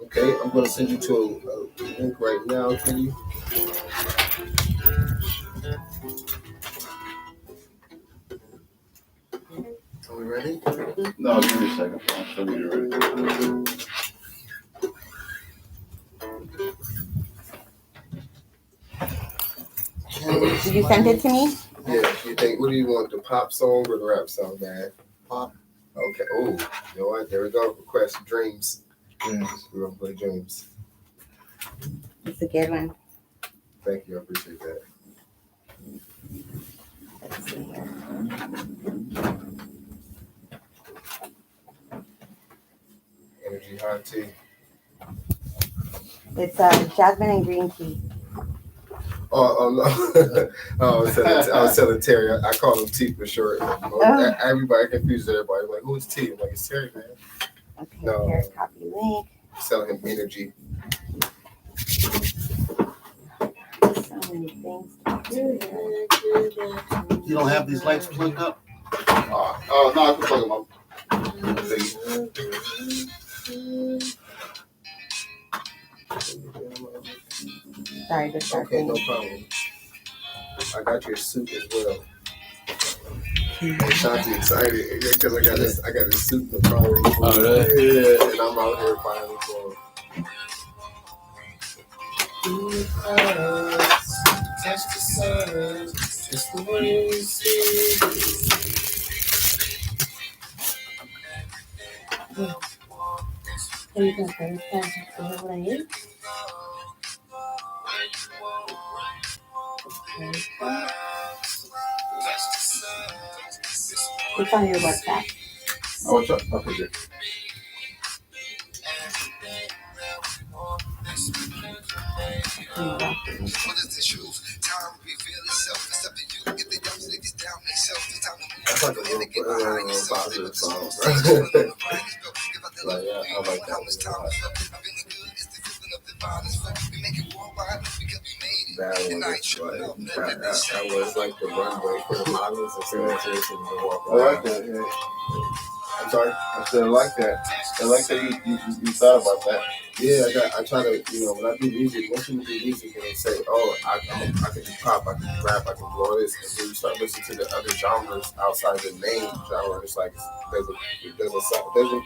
Okay, I'm gonna send you to a link right now for you. Are we ready? No, give me a second. I'll show you ready. Did you send it to me? Yeah. You think? What do you want? The pop song or the rap song, man? Pop. Okay. Oh, you know what? There we go. Request Dreams. Dreams. We're gonna play Dreams. It's a good one. Thank you. I appreciate that. Let's see here. Energy hot tea. It's jasmine and green tea. Oh no! I was telling Terry. I call him T for short. Everybody confuses everybody. Like, who's T? I'm like, it's Terry, man. Okay, No. here's copy link. Selling him energy. So many things to do here. You don't have these lights plugged up? Oh, no, I can plug them up. Sorry, just Okay, no starting. problem. I got your suit as well. Shanti excited because I got this suit in the car. Oh, really? Yeah, and I'm out here finally for touch the sun, just the way you see. Can you compare this to what I ate? It's on your WhatsApp. Oh, what's up? Okay, good. That's like a little positive song, bro. Like, yeah, I like that one a lot. That was like the runway for the models and senators and the walk I like around. that, yeah. I'm sorry? I said I like that. I like that you thought about that. Yeah, I try to, when I do music, most people do music and they say, oh, I can do pop, I can do rap, I can do all this. And then you start listening to the other genres outside the main genre, and it's like, it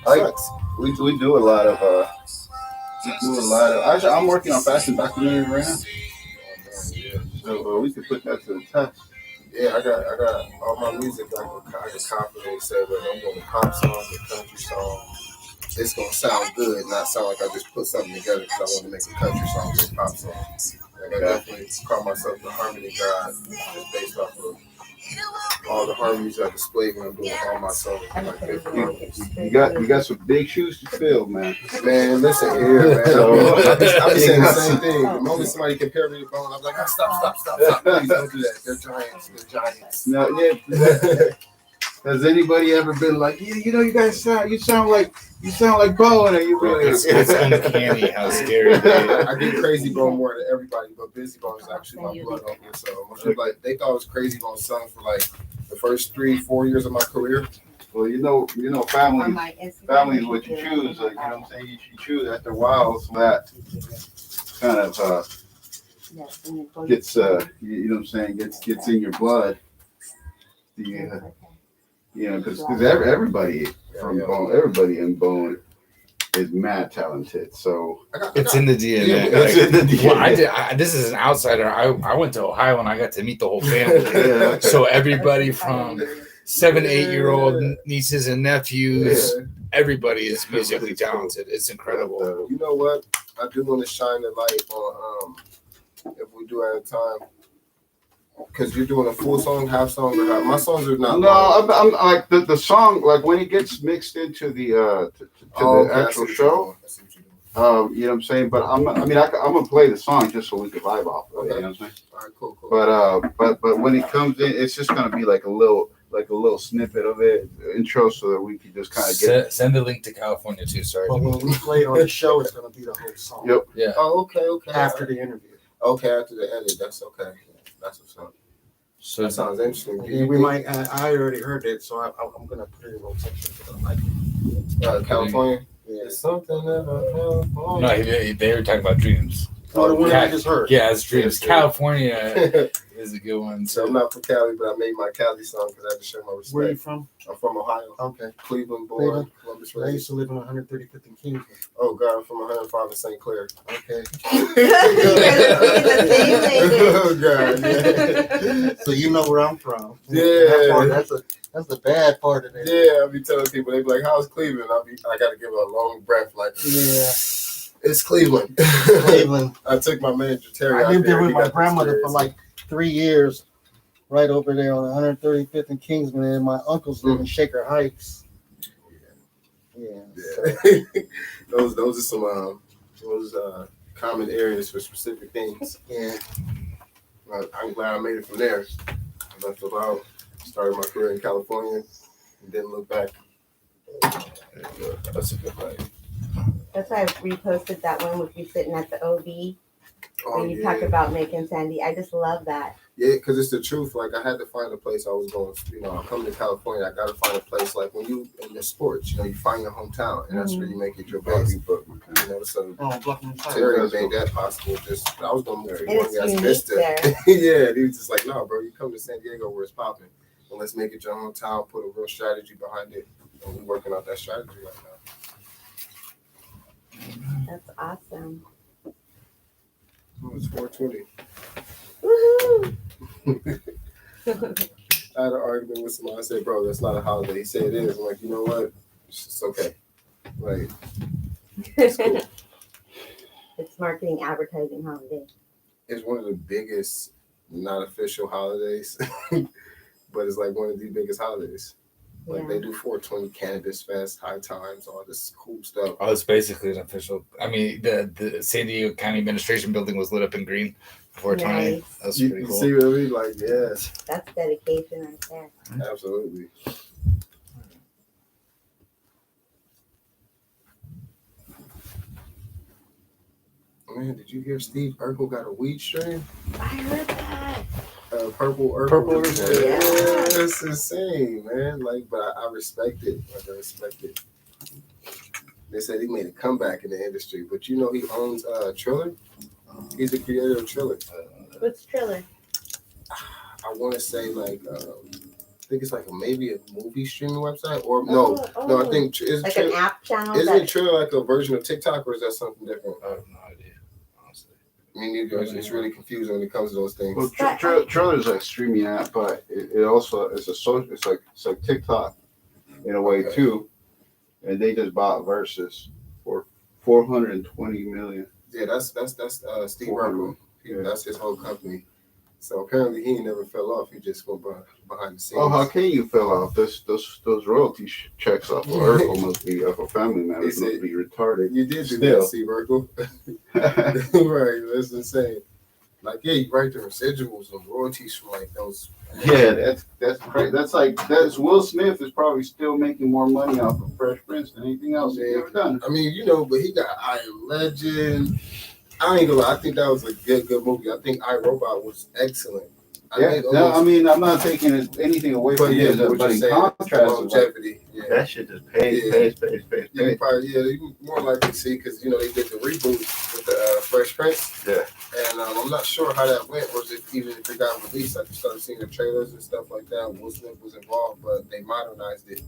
sucks. We do a lot of, actually, I'm working on fashion documentary right now. So we could put that to the test. Yeah, I got all my music. I can confidently say whether I'm doing a pop song, a country song, it's gonna sound good, not sound like I just put something together because I want to make a country song or a pop song. Like I definitely call myself the harmony god, just based off of all the harmonies I display when I'm doing all my songs. Like different harmonies. You got some big shoes to fill, man. Man, listen here, man. I've been saying the same thing. The moment somebody compare me to Bone, I'm like, oh, stop. Please don't do that. They're giants. They're giants. No, yeah. Has anybody ever been like, yeah, you guys sound like Bo, and you really? It's uncanny how scary they are. I get Crazy Bone more than everybody, but Busy Bone is actually my blood uncle. So most people, like, they thought it was Crazy Bone's son for like the first 3-4 years of my career. Well, family is what you choose. Like, you know what I'm saying? You choose after a while, so that kind of gets you know what I'm saying, gets in your blood. Because everybody from Bone, everybody in Bone is mad talented. So It's in the DNA. Yeah, it's in the DNA. Well, this is an outsider. I went to Ohio and I got to meet the whole family. Yeah. So everybody from 7, 8-year-old nieces and nephews, everybody is musically talented. It's incredible. You know what? I do want to shine the light on if we do at a time. Because you're doing a full song, half song, or half. My songs are not. No, I'm like the song, like when it gets mixed into the the actual show. You know what I'm saying? But I'm gonna play the song just so we can vibe off of it. You know what I'm saying? All right, cool. But when it comes in, it's just gonna be like a little snippet of it, intro, so that we can just kind of get. Send the link to California too. Sorry. But when we play it on the show, it's going to be the whole song. Yep. Yeah. Oh, okay. After the interview. Okay, after the edit, that's okay. That's what's up. So That sounds interesting. Yeah, we might. I already heard it, so I'm going to put it in rotation. California. It's something about California. No, they were talking about dreams. Oh, the one I just heard. Yeah, it's dreams. Yes, California is a good one. So I'm not from Cali, but I made my Cali song because I had to show my respect. Where are you from? I'm from Ohio. Okay. Cleveland born, Cleveland. Columbus I raised. used to live in 135th and Kingsman. Oh God, I'm from 105 in St. Clair. Okay. Oh God, yeah. So you know where I'm from. Yeah. That's the bad part of it. Yeah, I be telling people, they be like, "How's Cleveland?" I gotta give a long breath, like, Yeah. it's Cleveland. Cleveland. I took my manager Terry. I lived there with my grandmother for for like 3 years, right over there on 135th and Kingsman, and my uncles live in Shaker Heights. Yeah. those are some common areas for specific things. Yeah. I'm glad I made it from there. I left Ohio, started my career in California, and didn't look back. That's a good life. That's why I reposted that one with you sitting at the OB when you talk about making Sandy. I just love that. Yeah, because it's the truth. Like, I had to find a place I was going. I'm coming to California. I got to find a place. Like, when you in the sports, you find your hometown, and that's where you make it your base. So Terry made that possible. I was going to move to And it's one unique Vista. there. Yeah, he was just like, "No, bro, you come to San Diego where it's popping, and let's make it your hometown. Put a real strategy behind it, and we're working out that strategy right now." That's awesome. Oh, it's 4:20. Woohoo! I had an argument with somebody. I said, "Bro, that's not a holiday." He said it is. I'm like, you know what? It's okay. Like, it's cool. It's marketing, advertising holiday. It's one of the biggest, not official holidays, but it's like one of the biggest holidays. Like, they do 420 Cannabis Fest, High Times, all this cool stuff. Oh, it's basically an official. I mean, the San Diego County Administration building was lit up in green for 420. Nice. That's You pretty cool. see what I mean? Like, yes, That's dedication right there. absolutely. Man, did you hear Steve Urkel got a weed strain? I heard that. Purple Urkel. Purple Urkel. Yeah, that's insane, man. Like, but I respect it. Like, I respect it. They said he made a comeback in the industry, but he owns Triller. He's the creator of Triller. What's Triller? I want to say I think it's maybe a movie streaming website, or no, I think it's like an app channel. Isn't Triller like a version of TikTok, or is that something different? I have no idea, honestly. I mean, it's really confusing when it comes to those things. Well, Triller is like a streaming app, but it also is a social. It's like TikTok in a way too, and they just bought Versus for $420 million. Yeah, that's Steve Urkel. That's his whole company. So apparently he never fell off. He just went behind the scenes. Oh, how can you fill out those royalty checks off of Urkel? Must be of a family member. Must be retarded. You did do that, Steve Urkel. Right, that's insane. Like, yeah, you write the residuals and royalties from like those. Yeah, that's great. That's Will Smith is probably still making more money off of Fresh Prince than anything else he's ever done. I mean, but he got I Am Legend. I ain't gonna lie, I think that was a good movie. I think iRobot was excellent. I'm not taking anything away from his, but in contrast, longevity, that shit just pays. Yeah, you probably, you more likely to see because they did the reboot with the Fresh Prince. Yeah, and I'm not sure how that went, or even if it got released. I just started seeing the trailers and stuff like that. Will Smith was involved, but they modernized it.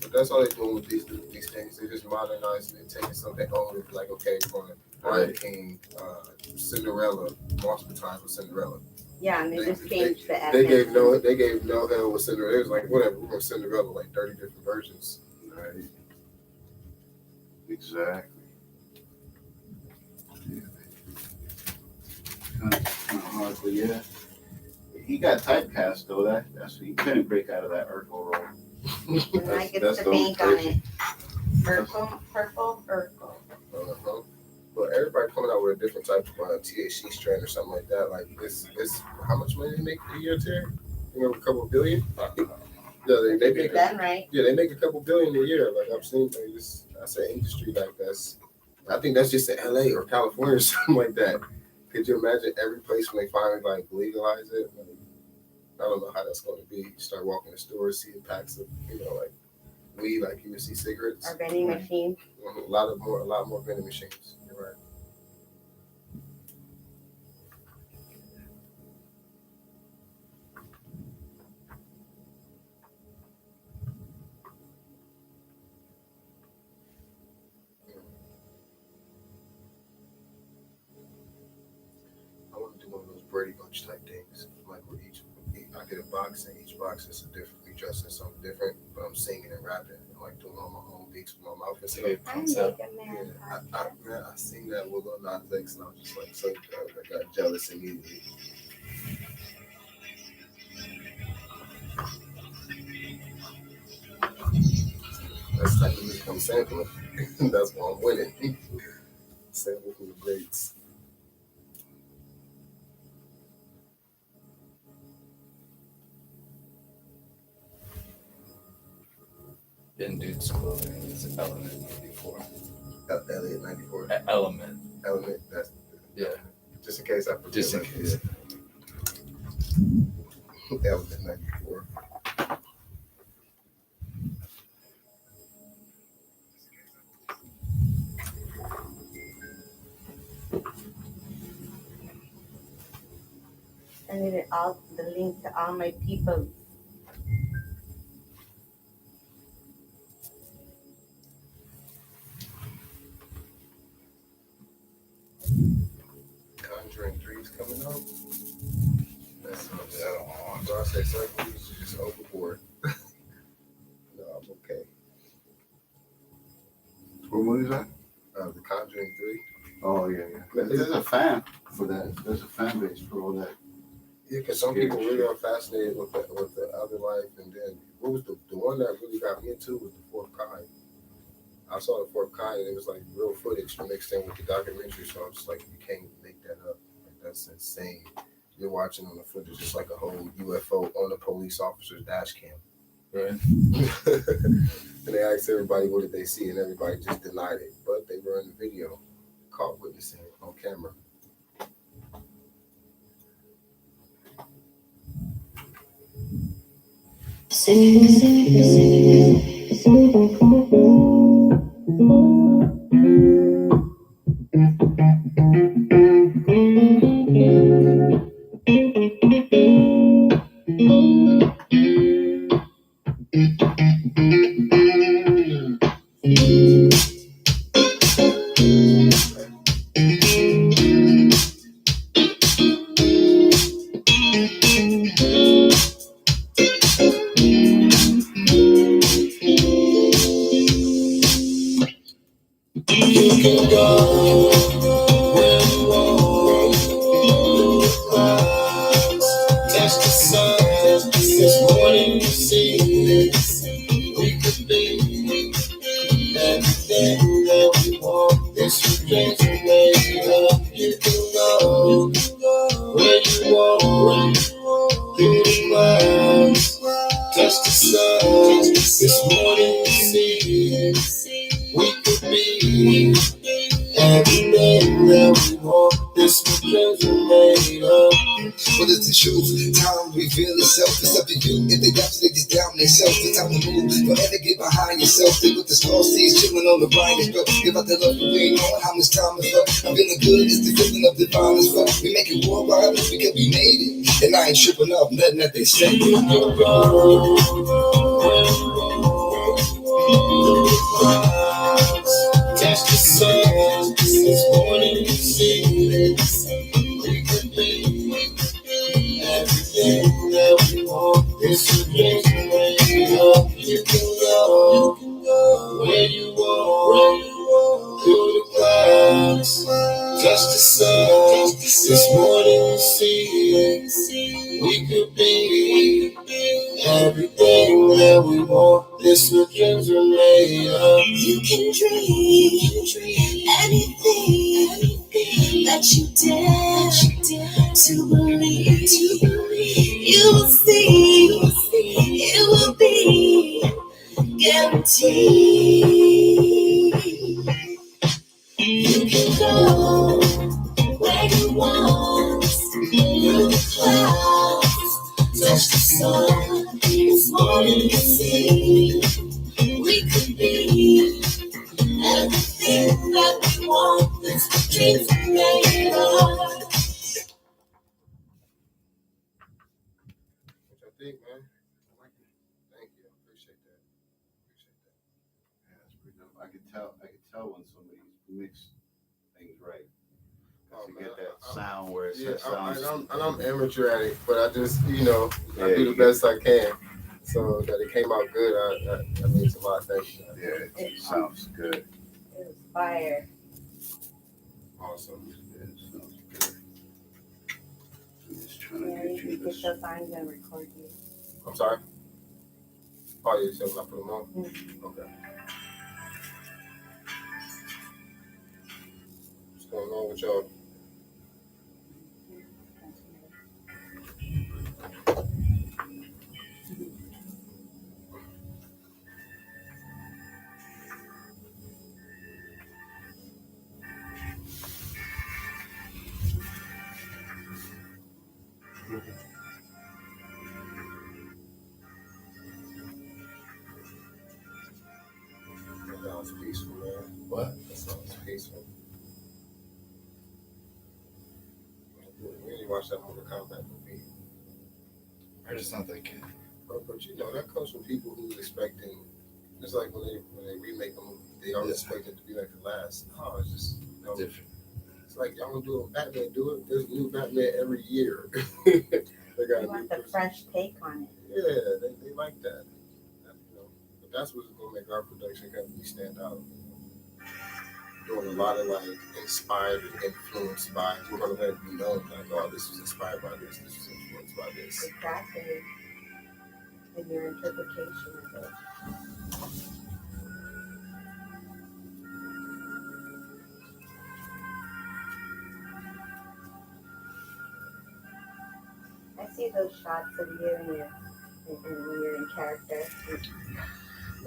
But that's all they're doing with these things. They're just modernizing it, taking something old and like, okay, we're going to Lion King, Cinderella, Monster Times with Cinderella. Yeah, and they just changed the They gave no hell with Cinderella. It was like, whatever, we're going to Cinderella, like 30 different versions. Right. Exactly. Kind of hard, but yeah. He got typecast though. That's he couldn't break out of that Urkel role. And I get the paint on it. Purple Urkel. But everybody coming out with a different type of THC strain or something like that. Like, it's how much money they make a year, Terry? A couple billion? Yeah, they make done right. Yeah, they make a couple billion a year. Like, I've seen that's an industry like that's. I think that's just in LA or California or something like that. Could you imagine every place when they finally like legalize it? Like, I don't know how that's going to be. You start walking in stores, seeing packs of like weed, like you would see cigarettes. Our vending machine. A lot more vending machines. You're right. I want to do one of those Brady Bunch type things, like where I get a box and each box is a different, we dressed in something different, but I'm singing and rapping and like doing all my own beats with my mouth and stuff. I make a man. I seen that with Lil Nas X and I was just like so I got jealous immediately. That's the type of music I'm sampling. That's why I'm winning. Sample from the greats. Ben Dude's clothing is Element 94. Elliot 94. Element. Element. That's Yeah. just in case I forget. Just in case. Element 94. I needed the link to all my people. Conjuring 3 is coming out. That's Process Circles is overboard. No, I'm okay. What movie is that? The Conjuring 3. Oh yeah. There's a fan for that. There's a fan base for all that. Yeah, because some people really are fascinated with the other life, and then what was the one that really got me into was the fourth kind. I saw the fourth kind, and it was like real footage mixed in with the documentary. So I'm just like, you can't make that up. Like that's insane. You're watching on the footage, it's like a whole UFO on the police officer's dash cam. Right. And they asked everybody what did they see, and everybody just denied it. But they were in the video, caught witnessing it on camera. Give out that love, we ain't knowing how much time is left. I'm feeling good, it's the feeling of divine as well. We make it worldwide because we made it. And I ain't tripping off nothing that they say. Catch the sun, this morning you see. We could be everything that we want. This is made up. You can go where you want. Through the clouds, touch the sun. This morning you see, we could be everything that we want. This what dreams are made of. You can dream anything that you dare to believe. You will see, it will be guaranteed. You can go where you want, through the clouds, touch the sun. This morning you see, we could be everything want, that's what dreams are made of. What y'all think, man? Thank you. I appreciate that. Yeah, that's pretty dope. I could tell when somebody's mixed things right. Oh, You man, get that I- sound where it Yeah, sounds. I'm amateur at it, but I just, I do you the get- best I can. So that it came out good, I mean, a lot. Thank you. Yeah, it sounds good. It was fire. Awesome. Yeah, it sounds good. I'm just trying Yeah, to get you you get this. those signs and record you. I'm sorry? Oh, yeah, so I put them on? Mm. Okay. What's going on with y'all? That sounds peaceful, man. What? That sounds peaceful. We need to watch that Mortal Kombat movie. I just not that kid. But that comes from people who's expecting, just like when they remake a movie, they always expect it to be like the last. No, it's just, Different. it's like y'all gonna do a Batman, do it. There's a new Batman every year. They got You a want new the person. fresh take on it. Yeah, they like that. But that's what's gonna make our production company stand out. Doing a lot of like inspired and influenced by. We're gonna let it be known like, oh, this was inspired by this. This was influenced by this. Exactly. And your interpretation of it. I see those shots of you and when you're in character.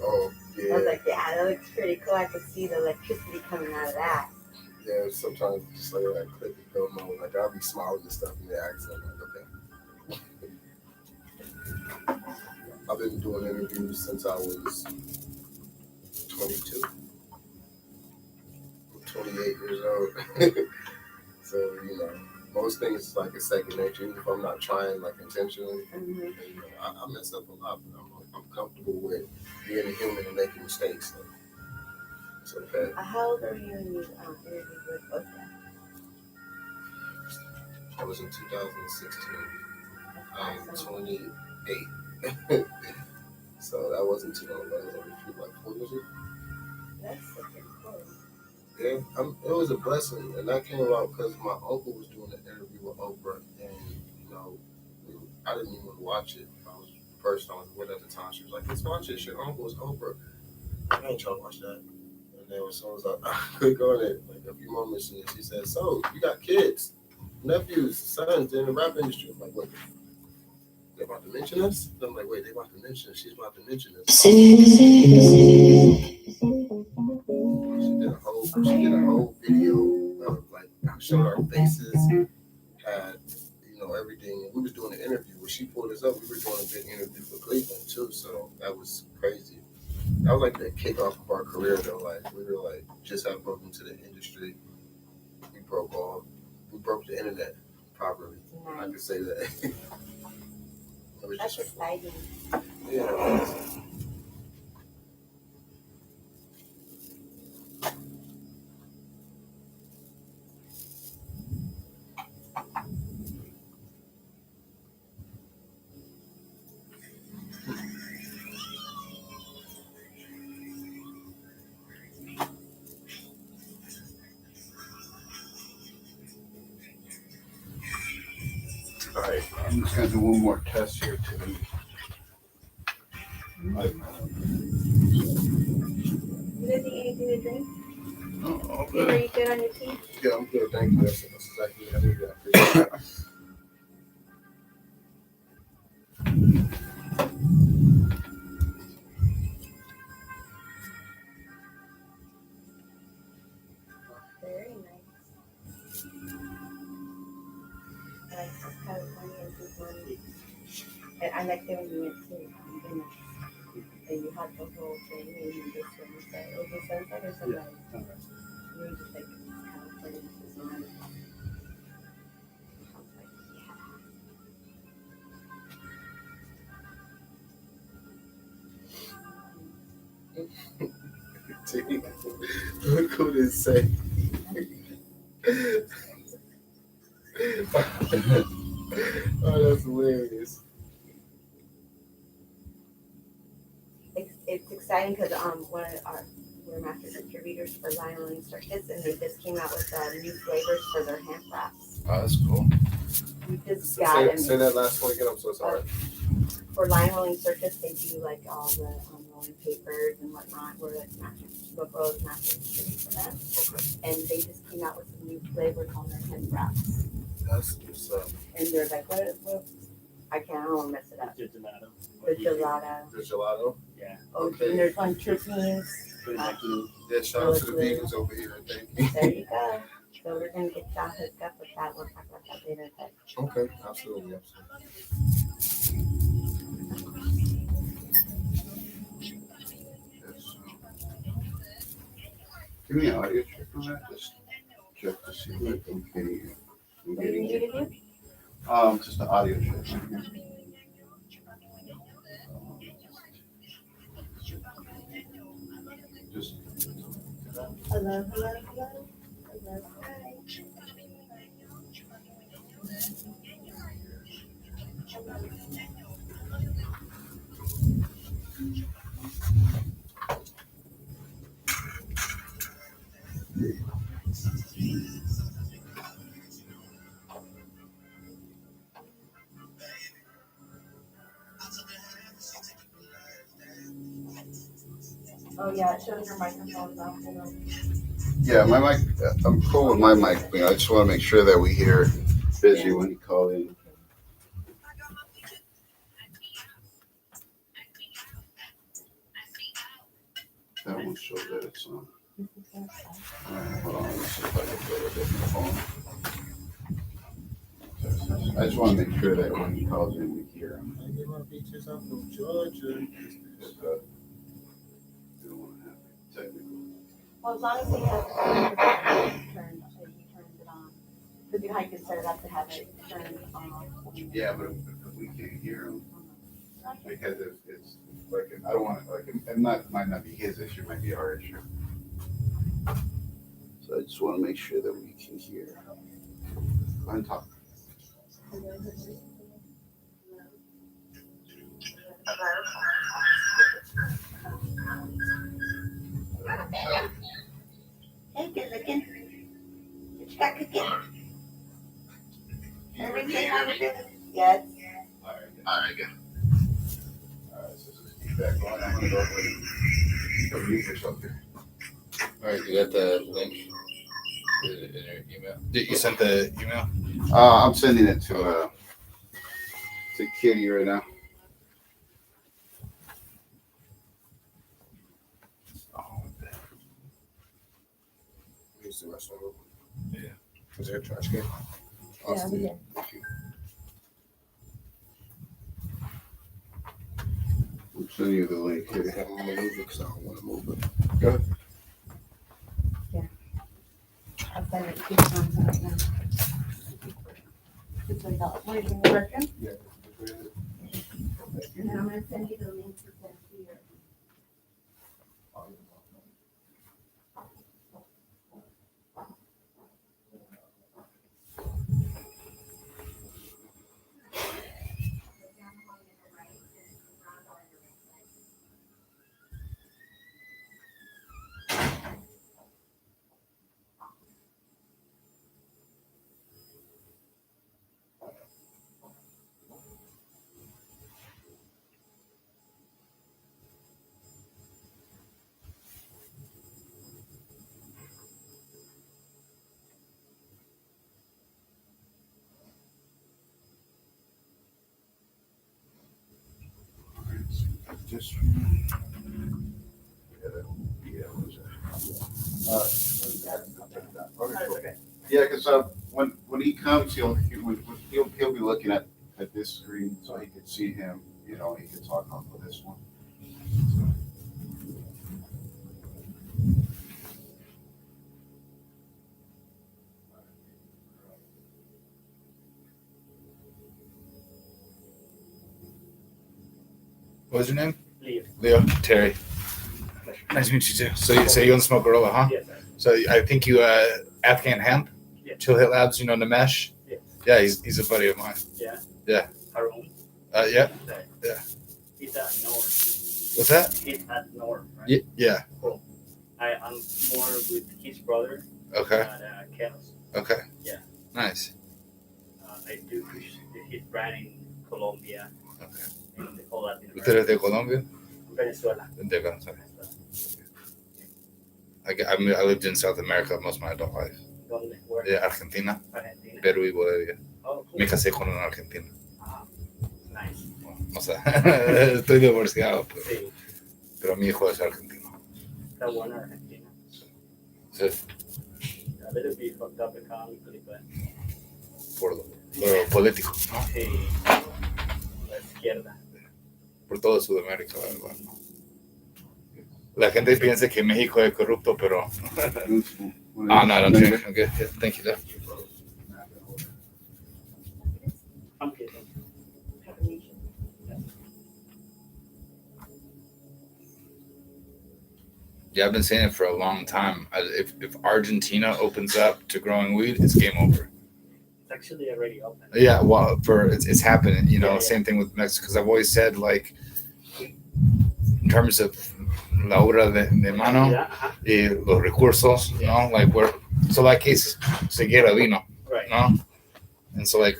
Oh I yeah, was like, yeah, that looks pretty cool. I could see the electricity coming out of that. yeah. Sometimes just like that clip and film mode, like I'll be smiling and stuff in the accent. Like, okay. I've been doing interviews since I was 22. I'm 28 years old. So, most things is like a second nature. Even if I'm not trying like intentionally, Mm-hmm. I mess up a lot, but I'm comfortable with being a human and making mistakes. So it's okay. How old are you when you interviewed with Oprah? That was in 2016. I'm Awesome. 28. So that wasn't too long ago. That was only like 4 years ago. That's super cool. Yeah, it was a blessing, and that came about because my uncle was doing an interview with Oprah, and I didn't even watch it. I was the person I was with at the time. She was like, "Let's watch it. Your uncle is Oprah." I ain't trying to watch that. And then as soon as I click on it, like a few moments in, she said, "So you got kids, nephews, sons in the rap industry?" I'm like, "Wait, they about to mention us?" And I'm like, "Wait, they about to mention us? She's about to mention us." She did a whole video of like showing our faces, had everything. And we was doing an interview. When she pulled us up, we were doing a big interview for Cleveland too. So that was crazy. That was like the kickoff of our career though. Like we were like just had broken into the industry. We broke the internet properly. Nice. I could say that. It was That's just exciting. yeah. All right, I'm just gonna do one more test here too. You guys need anything to drink? Oh, Are you good on your teeth? Yeah, I'm good. Thank you. That's exactly what I needed. I appreciate it. Very nice. I like California and this one. And I like that when you went to Venice. And you had the whole thing and you just went and said, was it sunset or sunrise? Sunrise. we were just like, California is mine. I was like, Look who this say. Oh, that's hilarious. It's exciting because one of our we're master distributors for Lionel and Circus, and they just came out with new flavors for their hand wraps. Oh, that's cool. We just got them. Say that last one again. I'm so sorry. For Lionel and Circus, they do like all the rolling papers and whatnot. We're like local master distributor for them. Okay. And they just came out with some new flavors on their hand wraps. That's what's up. And they're like, what? I don't want to mess it up. The gelato. The gelato. The gelato. Yeah. Oh, Okay. and there's one terpenes. Yeah, shout out to the vegans over here. Thank you. There you go. So we're gonna get y'all hooked up with that. We'll talk about that later. But Okay, absolutely. Give me an audio check on that. Just check to see what I'm getting. what do you need to do? Just the audio check. Just Hello. Hi. Oh yeah, it shows your microphone's off. yeah, my mic. I'm cool with my mic. I just want to make sure that we hear Busy when he called in. That one shows that it's on. Hold on, let's see if I can get a different phone. I just want to make sure that when he calls in, we hear him. I get my beaches out from Georgia. Because, we don't want to have technical. Well, as long as he has it turned, so he turns it on. Because you know how you can set it up to have it turned on. Yeah, but if we can't hear him, because it's like, I don't want to, like, it might not be his issue, it might be our issue. So I just want to make sure that we can hear. Go ahead and talk. Hey, good looking. What you got cooking? Everything how you doing? Yes. All right, good. All right, so just keep that going. I'm gonna go over and put mute yourself here. All right, you got the link in your email. Did you send the email? I'm sending it to Kitty right now. Yeah. Is there a trash can? Yeah, we did. I'm sending you the link I'm here. gonna move it because I don't want to move it. I'll send it to you right now. Just like that. What are you working? Yeah. And then I'm gonna send you the link to send to your. Just yeah, because when he comes, he'll be looking at this screen so he can see him. You know, he can talk off of this one. What was your name? Leo. Leo. Terry. Nice to meet you too. So you don't smoke gorilla, huh? Yes, sir. So I think you Afghan hemp. Yeah. Chill Hit Labs. You know Namesh. Yeah. Yeah, he's a buddy of mine. Yeah. Yeah. Harun. Yeah. Yeah. He's at North. What's that? He's at North, right? Yeah. Cool. I'm more with his brother. Okay. At Chaos. Okay. Yeah. Nice. I do his brand in Colombia. Okay. And all Latin ¿Usted eres de Colombia? Venezuela. De Venezuela. I lived in South America most of my adult life. ¿Dónde? Where? Yeah, Argentina, Argentina. Perú y Bolivia. Oh, cool. Me casé con una argentina. Nice. No sé, estoy divorciado, Sí. pero mi hijo es argentino. Está buena Argentina. Sí, A little bit fucked up economically, but por lo político, ¿no? sí. La izquierda. Por todo Sudamérica, la verdad. La gente piensa que México es corrupto, pero... No, I don't drink. Okay, yeah, thank you, Dad. I'm kidding. Yeah, I've been saying it for a long time. If Argentina opens up to growing weed, it's game over. It's actually already open. Yeah, well, it's happening. You know, Yeah. same thing with Mexico. Because I've always said, like, in terms of la obra de mano Yeah, y los recursos, you know, like so like case Seguera vino, right. no, and so like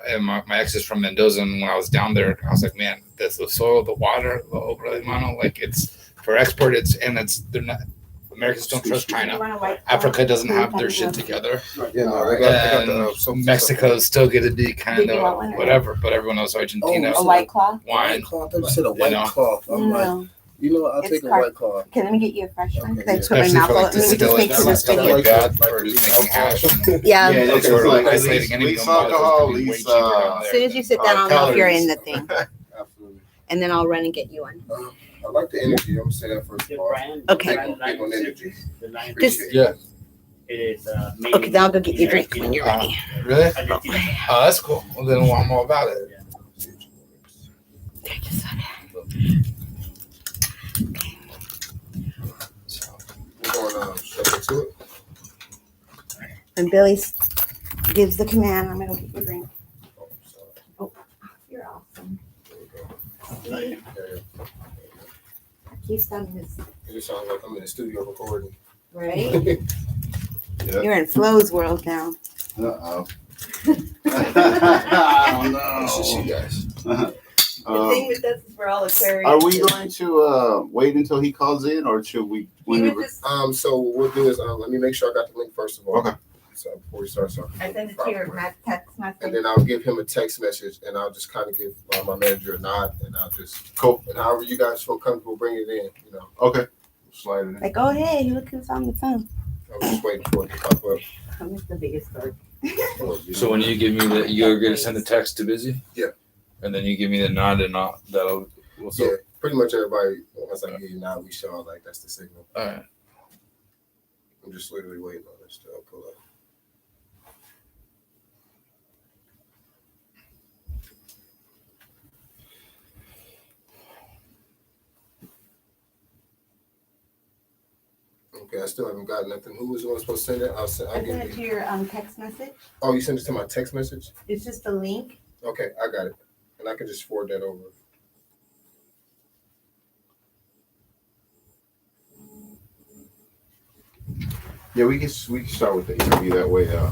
and my ex is from Mendoza, and when I was down there, I was like, man, the soil, the water, la obra de mano, like it's for export. They're not. Americans don't trust China. Africa doesn't have their shit together. Yeah, no, they got And Mexico's still gonna be kind Did you want of one or- whatever, but everyone knows Argentina. A white claw? Wine. Cloth. I thought you said a white know. cloth. I'm like, No. you know what? I'll It's take a car- white cloth. Okay, let me get you a fresh one. Okay, Because I put my Especially mouth for like out. Let me just distilling make sure it's stuff sticky. like that, for just making hash. Yeah. Yeah, it's sort of like isolating any least molecules alcohol, could be way least, cheaper down As there. soon as you sit down, I'll know if you're in the thing. Absolutely. And then I'll run and get you one. I like the energy. I'm gonna say that first of The all. brand. Okay. Brand Big on line energy. the line Just- Appreciate Yeah. it is made Okay, in then I'll go get you a drink when you're Uh, ready. Really? Argentina. Oh, that's cool. Well, then I'm all about it. There, just so So, We're going straight into it. When Billy gives the command, I'm gonna go get your drink. Oh, sorry. You're awesome. There we go. Yeah, Keith's done his, It just sounds like I'm in the studio recording. right? Yeah. You're in Flo's world now. Uh-oh. This is you guys. The thing with this is we're all Aquarius. Are we going to wait until he calls in, or should we? He Whenever? was just, So what we'll do is let me make sure I got the link first of all. Okay. So before we start, so I sent it to your text message. and then I'll give him a text message, and I'll just kind of give my manager a nod, and I'll just Cool. and however you guys feel comfortable, bring it in. You know, Okay. Slide it in. Like, oh hey, look who's on the phone. I was just waiting for it to pop up. I'm just the biggest dork. so when you give me you're gonna send a text to Busy? Yeah. And then you give me the nod, and that'll. Yeah, pretty much everybody. Once I get you now, we show like that's the signal. All right. I'm just literally waiting on this to pull up. Okay, I still haven't got nothing. Who was the one supposed to send it? I'll I sent give it to you. your text message. Oh, you sent it to my text message? It's just a link. Okay, I got it. And I can just forward that over. Yeah, we can start with the interview that way. All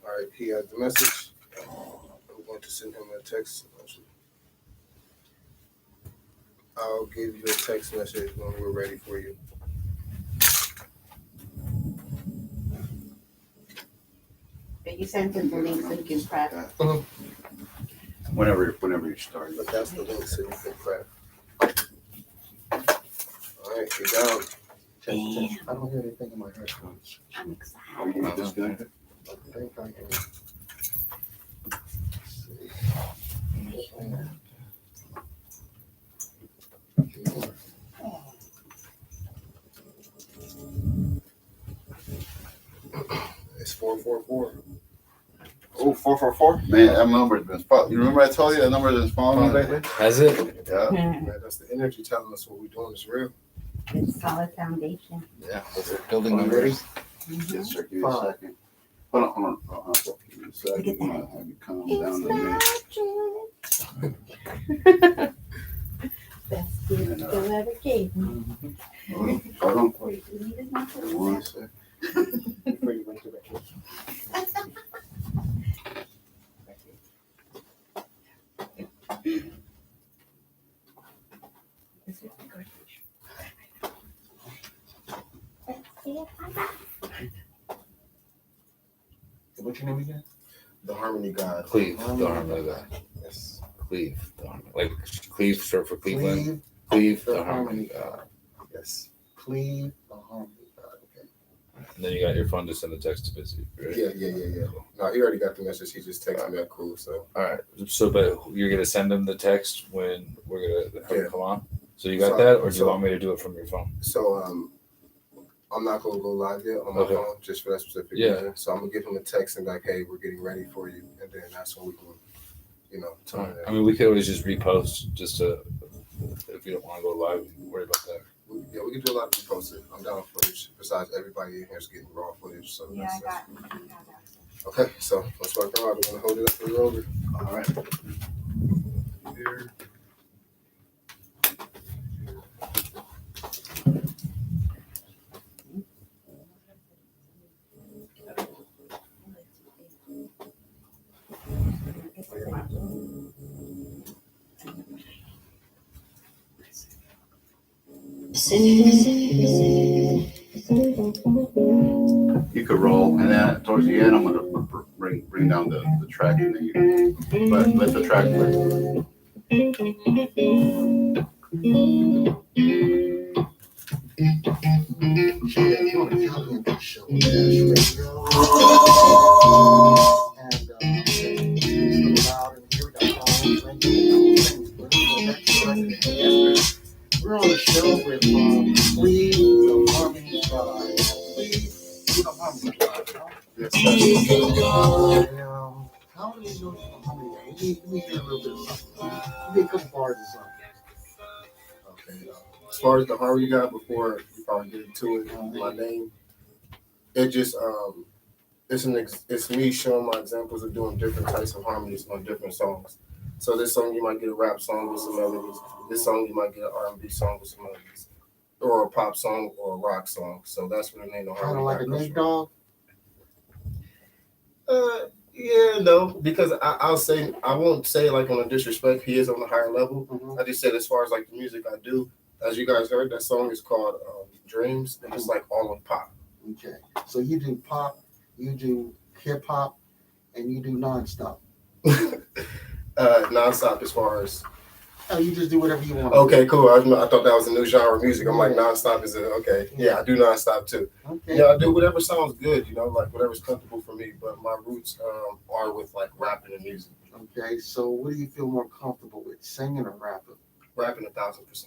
right, he has the message. I'm going to send him a text message. I'll give you a text message when we're ready for you. But you sent him the link so he can prep. Whenever you start. But that's the link so you can prep. All right, you're down. I don't hear anything in my headphones. I'm Are excited. you disconnected? I think I can. It's 444. Oh, 444? Man, that number's been following. You remember I told you that number has been following me lately? Has it? Yeah. Man, that's the energy telling us what we're doing is real. Good solid foundation. Yeah. Building Are you numbers. Yes, sir. Give me a second. Hold on. Give me a second. I'm gonna have you calm down a minute. Best gift you ever gave me. Hold on. Wait, do you need this one? One second. Before you went to vacation. This is the good. Best gift I got. What's your name again? The Harmony God. Cleve, the Harmony guy. Yes. Cleve, the Harmony. Like Cleve, short for Cleveland. Cleve, the Harmony God. Yes. Cleve, the Harmony God. Okay. And then you got your phone to send a text to Busy, right? Yeah. No, he already got the message. He just texted me that cool. So All right. So, but you're gonna send him the text when we're gonna have him come on. So you got So- that, or do you so- want me to do it from your phone? I'm not gonna go live yet on my Okay. phone just for that specific Yeah. reason. So I'm gonna give him a text and be like, hey, we're getting ready for you, and then that's when we can, tell him I mean, we could always just repost just to, if you don't want to go live, worry about that. Yeah, we can do a lot of reposting. I'm down for footage. Besides, everybody in here is getting raw footage. So Yeah, I got that. okay. So let's work around. We're gonna hold it up for the roller. All right. Here. You could roll, and then towards the end, I'm gonna bring down the track, and then you let the track play. We're on the show with Cleve, the Harmony God. Cleve, the Harmony God. Yes, sir. And, how do we know the Harmony God? Let me hear a little bit of something. Give me a couple bars or something. Okay. As far as the Harmony God, before we probably get into it, my name, it just it's me showing my examples of doing different types of harmonies on different songs. So this song you might get a rap song with some melodies. This song you might get an R&B song with some melodies, or a pop song or a rock song. So that's where the name of Kind of Harmony like a God comes Nate from. Dogg. Yeah, no, because I'll say I won't say like on a disrespect. He is on a higher level. Mhm. I just said as far as like the music I do, as you guys heard, that song is called Dreams, and it's like all of pop. Okay. So you do pop, you do hip hop, and you do nonstop. Nonstop as far as Oh, you just do whatever you want. okay, cool. I thought that was a new genre of music. I'm like nonstop is it okay? Yeah, I do nonstop too. Okay. Yeah, I do whatever sounds good. Like whatever's comfortable for me. But my roots are with like rapping and music. Okay. So what do you feel more comfortable with, singing or rapping? Rapping 1,000%.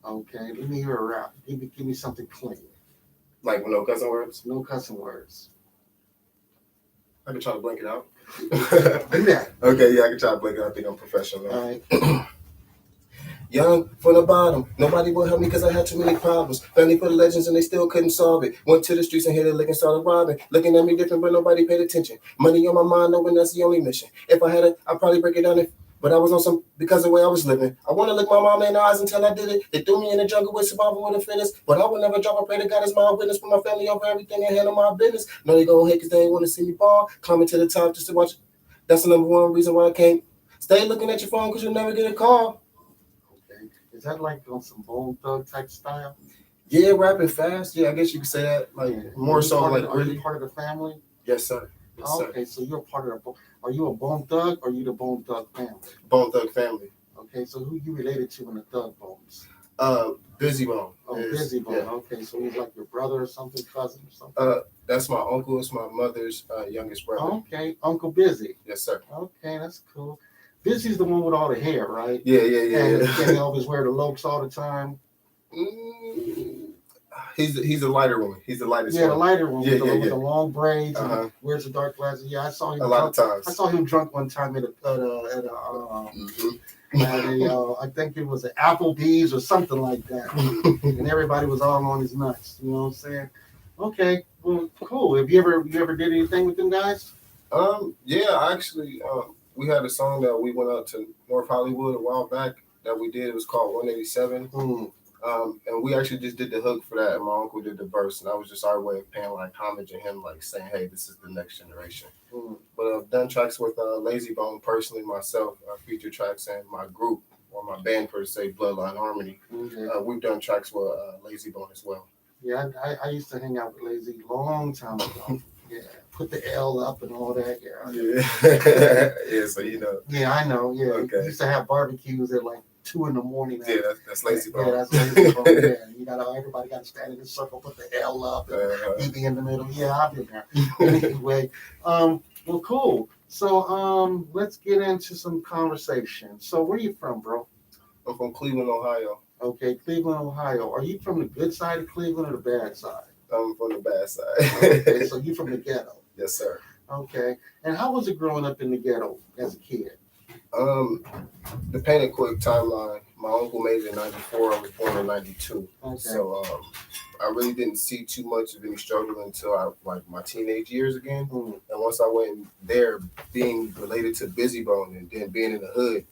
Okay. Let me hear a rap. Give me something clean. Like with no cussing words. No cussing words. I can try to blank it out. Do that. Okay, yeah, I can try to blank it out. I think I'm professional. All right. Young from the bottom, nobody will help me because I had too many problems. Family for the legends and they still couldn't solve it. Went to the streets and hit a lick and started robbing. Looking at me different, but nobody paid attention. Money on my mind, knowing that's the only mission. If I had it, I'd probably break it down. But I was on some because of the way I was living. I want to look my mama in the eyes until I did it. They threw me in the jungle with survival with the fittest. But I would never drop. I pray to God as my witness. Put my family over everything and handle my business. No, they gonna hate because they ain't want to see me fall. Climbing to the top just to watch. That's the number one reason why I can't stay looking at your phone because you'll never get a call. Okay. Is that like on some Bone Thug type style? Yeah, rapping fast. Yeah, I guess you could say that. Like Yeah. more so like Are really. you part of the family? Yes, sir. Yes, sir. Okay, so you're part of the. Are you a Bone Thug or you the Bone Thug family? Bone Thug family. Okay, so who you related to in the Thug Bones? Busy Bone. Oh, is- Busy Bone. Yeah. Okay, so he's like your brother or something, cousin or something. That's my uncle. It's my mother's youngest brother. Okay, Uncle Busy. Yes, sir. Okay, that's cool. Busy's the one with all the hair, right? Yeah. And he always wear the lokes all the time. He's a lighter one. He's the lightest Yeah, the one. lighter one Yeah, with, yeah, with yeah. the long braids and Uh-huh. wears the dark glasses. Yeah, I saw him A lot of drunk. times. I saw him drunk one time at a I think it was an Applebee's or something like that, and everybody was all on his nuts. You know what I'm saying? Okay, well, cool. Have you ever did anything with them guys? Yeah, actually, we had a song that we went out to North Hollywood a while back that we did. It was called 187. Mm. And we actually just did the hook for that, and my uncle did the verse, and that was just our way of paying like homage to him, like saying, "Hey, this is the next generation." Mm. But I've done tracks with Lazy Bone personally, myself, feature tracks, and my group or my band per se, Bloodline Harmony. Okay. We've done tracks with Lazy Bone as well. Yeah, I used to hang out with Lazy long time ago. Yeah, put the L up and all that. Yeah. Yeah, yeah. So you know. Yeah, I know. Yeah, Okay. we used to have barbecues at like 2 a.m. Yeah, that's Lazy Bone. Yeah, that's Lazy Bone. Yeah, you got everybody got to stand in a circle, put the L up, and you be in the middle. Yeah, I've been there. Anyway, well, cool. So, let's get into some conversation. So, where are you from, bro? I'm from Cleveland, Ohio. Okay, Cleveland, Ohio. Are you from the good side of Cleveland or the bad side? I'm from the bad side. Okay, so you from the ghetto. Yes, sir. Okay, and how was it growing up in the ghetto as a kid? To paint a quick timeline, my uncle made it in '94. I was born in '92. Okay. So I really didn't see too much of any struggle until I like my teenage years again. Mm. And once I went there, being related to Busy Bone and then being in the hood,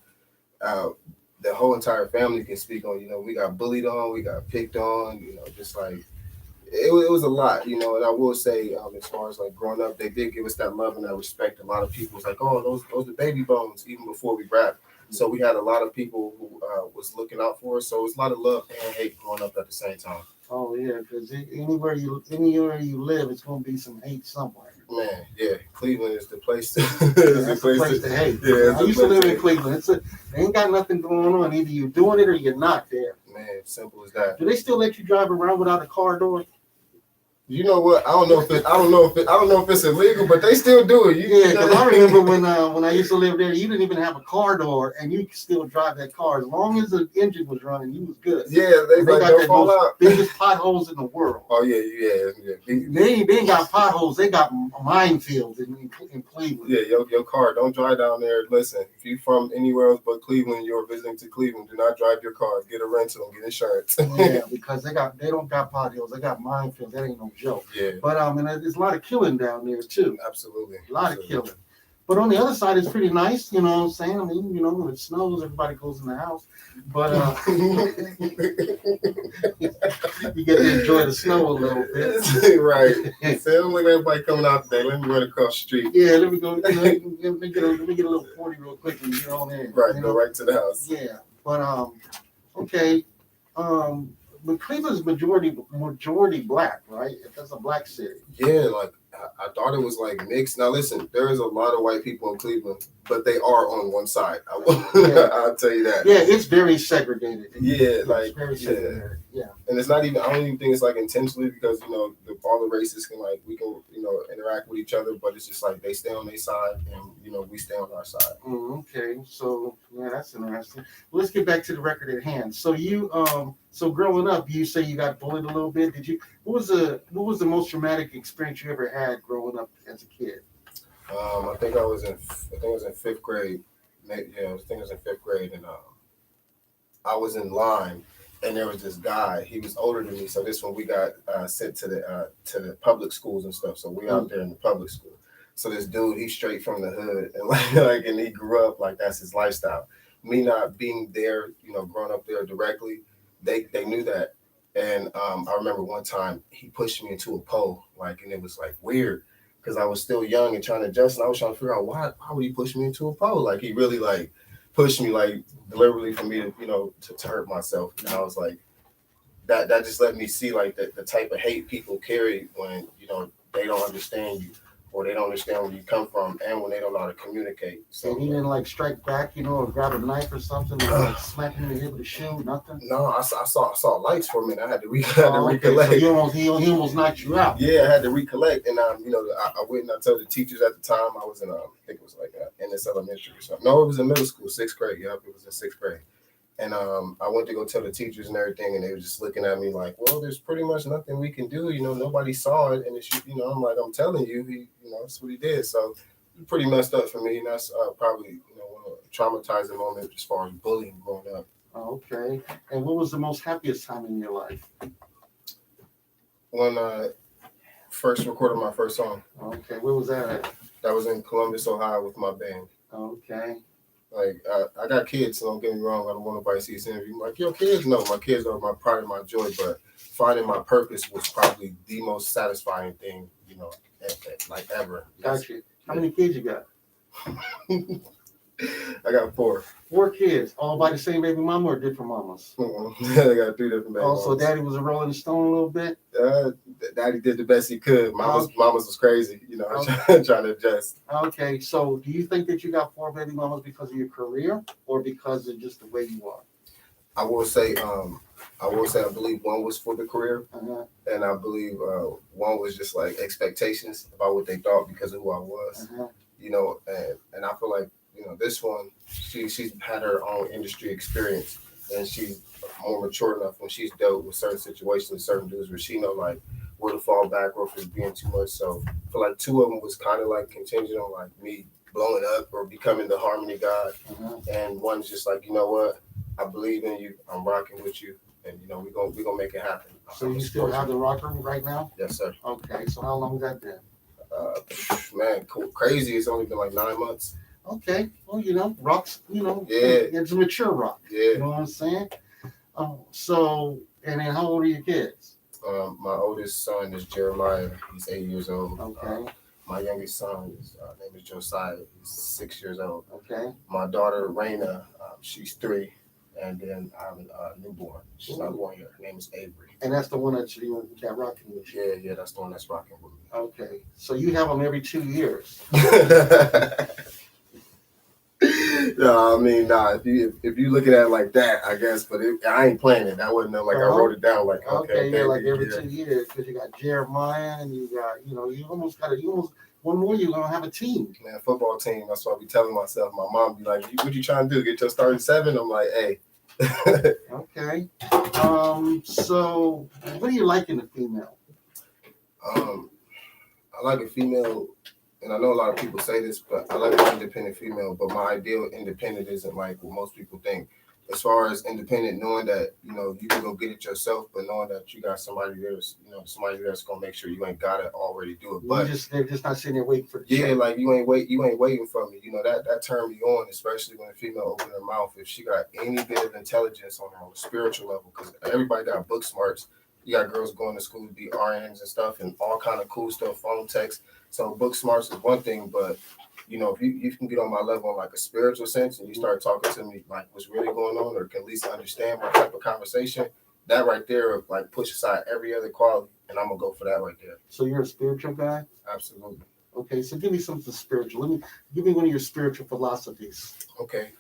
the whole entire family can speak on. You know, we got bullied on, we got picked on. You know, just like it was a lot. You know, and I will say, as far as like growing up, they did give us that love and that respect. A lot of people was like, "Oh, those are baby bones," even before we rapped. So we had a lot of people who was looking out for us. So it was a lot of love and hate growing up at the same time. Oh yeah, because anywhere you live, it's gonna be some hate somewhere. Man, yeah, Cleveland is the place to. That's the place to hate. Yeah, I used to live in Cleveland. They ain't got nothing going on. Either you're doing it or you're not there. Man, simple as that. Do they still let you drive around without a car door? You know what? I don't know if it's illegal, but they still do it. Yeah, because I remember when I used to live there, you didn't even have a car door, and you could still drive that car as long as the engine was running. You was good. Yeah, they like, got don't the fall most out. biggest potholes in the world. Oh yeah. They ain't got potholes. They got minefields in Cleveland. Yeah, your car. Don't drive down there. Listen, if you from anywhere else but Cleveland, you're visiting to Cleveland. Do not drive your car. Get a rental and get insurance. Yeah, because they don't got potholes. They got minefields. That ain't no joke. Yeah. But and there's a lot of killing down there too. Absolutely. A lot of killing. But on the other side, it's pretty nice. You know what I'm saying? I mean, you know, when it snows, everybody goes in the house. But you get to enjoy the snow a little bit. Right. So don't look at everybody coming out today. Let me run across the street. Yeah, let me go. Let me get a little 40 real quick and get on in. Right. You Go know? right to the house. Yeah. But okay. But Cleveland's majority black, right? That's a black city. Yeah, like I thought it was like mixed. Now listen, there is a lot of white people in Cleveland, but they are on one side. I'll tell you that. Yeah, it's very segregated. Yeah, It's like very segregated. Yeah. and it's not even. I don't even think it's like intentionally because you know all the races can like we can interact with each other, but it's just like they stay on their side and we stay on our side. Okay, so yeah, that's interesting. Well, let's get back to the record at hand. So you so growing up, you say you got bullied a little bit. Did you? What was the most traumatic experience you ever had growing up as a kid? I think I was in fifth grade. Yeah, I think I was in fifth grade, and I was in line, and there was this guy. He was older than me, so this one we got sent to the public schools and stuff. So we out there in the public school. So this dude, he's straight from the hood, and and he grew up like that's his lifestyle. Me not being there, growing up there directly, they knew that. And I remember one time he pushed me into a pole, and it was like weird because I was still young and trying to adjust, and I was trying to figure out why would he push me into a pole? Like he really pushed me deliberately for me to to hurt myself. And I was like, that just let me see the type of hate people carry when they don't understand you. Or they don't understand where you come from, and when they don't know how to communicate. So and he didn't strike back, or grab a knife or something, or smack him in the head with a shoe, nothing. No, I saw lights for a minute. I had to recollect. So he almost knocked you out. Yeah, I had to recollect, and I went and I told the teachers at the time. I was in I think it was in this elementary or something. No, it was in middle school, sixth grade. Yep, it was in sixth grade. And I went to go tell the teachers and everything, and they were just looking at me like, "Well, there's pretty much nothing we can do. Nobody saw it, and it's I'm like, I'm telling you, that's what he did. So, it pretty messed up for me, and that's probably one of the traumatizing moments as far as bullying growing up. Okay. And what was the most happiest time in your life? When I first recorded my first song, Okay. Where was that at? that was in Columbus, Ohio, with my band. Okay. Like I got kids, so don't get me wrong. I don't want nobody to see this interview. Like your kids, no, my kids are my pride and my joy. But finding my purpose was probably the most satisfying thing, like ever. Got you. How many kids you got? I got 4. 4 kids, all by the same baby mama or different mamas? I got 3 different baby Also, mamas. daddy was a rolling stone a little bit. Daddy did the best he could. Mamas was crazy, trying to adjust. Okay, so do you think that you got 4 baby mamas because of your career or because of just the way you are? I will say, I believe one was for the career, Uh-huh. and I believe one was just like expectations about what they thought because of who I was. Uh-huh. And I feel like this one, she's had her own industry experience, and she's more mature enough when she's dealt with certain situations, certain dudes where she know like where to fall back or if it's being too much. So I feel like 2 of them was kind of like contingent on like me blowing up or becoming the harmony god, Uh-huh. and one's just like, you know what, I believe in you, I'm rocking with you, and we gonna make it happen. So you still have the rocker right now? Yes, sir. Okay, so how long has that been? Man, cool, crazy. It's only been like 9 months. Okay, well, rocks, Yeah. it's a mature rock. Yeah. You know what I'm saying? So, and then how old are your kids? My oldest son is Jeremiah. He's 8 years old. Okay, My youngest son is name is Josiah. He's 6 years old. okay. My daughter Raina, she's 3, and then I have a newborn. She's not born yet. Her name is Avery. And that's the one that you got rocking with you. Yeah, that's the one that's rocking with me. Okay, so you have them every 2 years. No, I mean, nah. If you look at it like that, I guess. But I ain't playing it. That wasn't like I wrote it down. Like Okay, yeah, baby, like every yeah. 2 years because you got Jeremiah and you got, you almost one more you're gonna have a team. Man, football team. That's what I be telling myself. My mom be like, "What you trying to do? Get your starting 7?" I'm like, "Hey." Okay. So what do you like in a female? I like a female, and I know a lot of people say this, but I like an independent female. But my ideal independent isn't like what most people think. As far as independent, knowing that you can go get it yourself, but knowing that you got somebody there's somebody that's gonna make sure you ain't gotta already do it. But They're just not sitting there waiting for the yeah, check. like you ain't waiting for me. That turn me on, especially when a female open her mouth. If she got any bit of intelligence on her on a spiritual level, because everybody got book smarts. You got girls going to school to be RNs and stuff, and all kind of cool stuff, phone text. So book smarts is one thing, but if you can get on my level in like a spiritual sense, and you start talking to me like what's really going on, or can at least understand my type of conversation, that right there like push aside every other quality, and I'm gonna go for that right there. So you're a spiritual guy? Absolutely. Okay, so give me something spiritual. Give me one of your spiritual philosophies. Okay.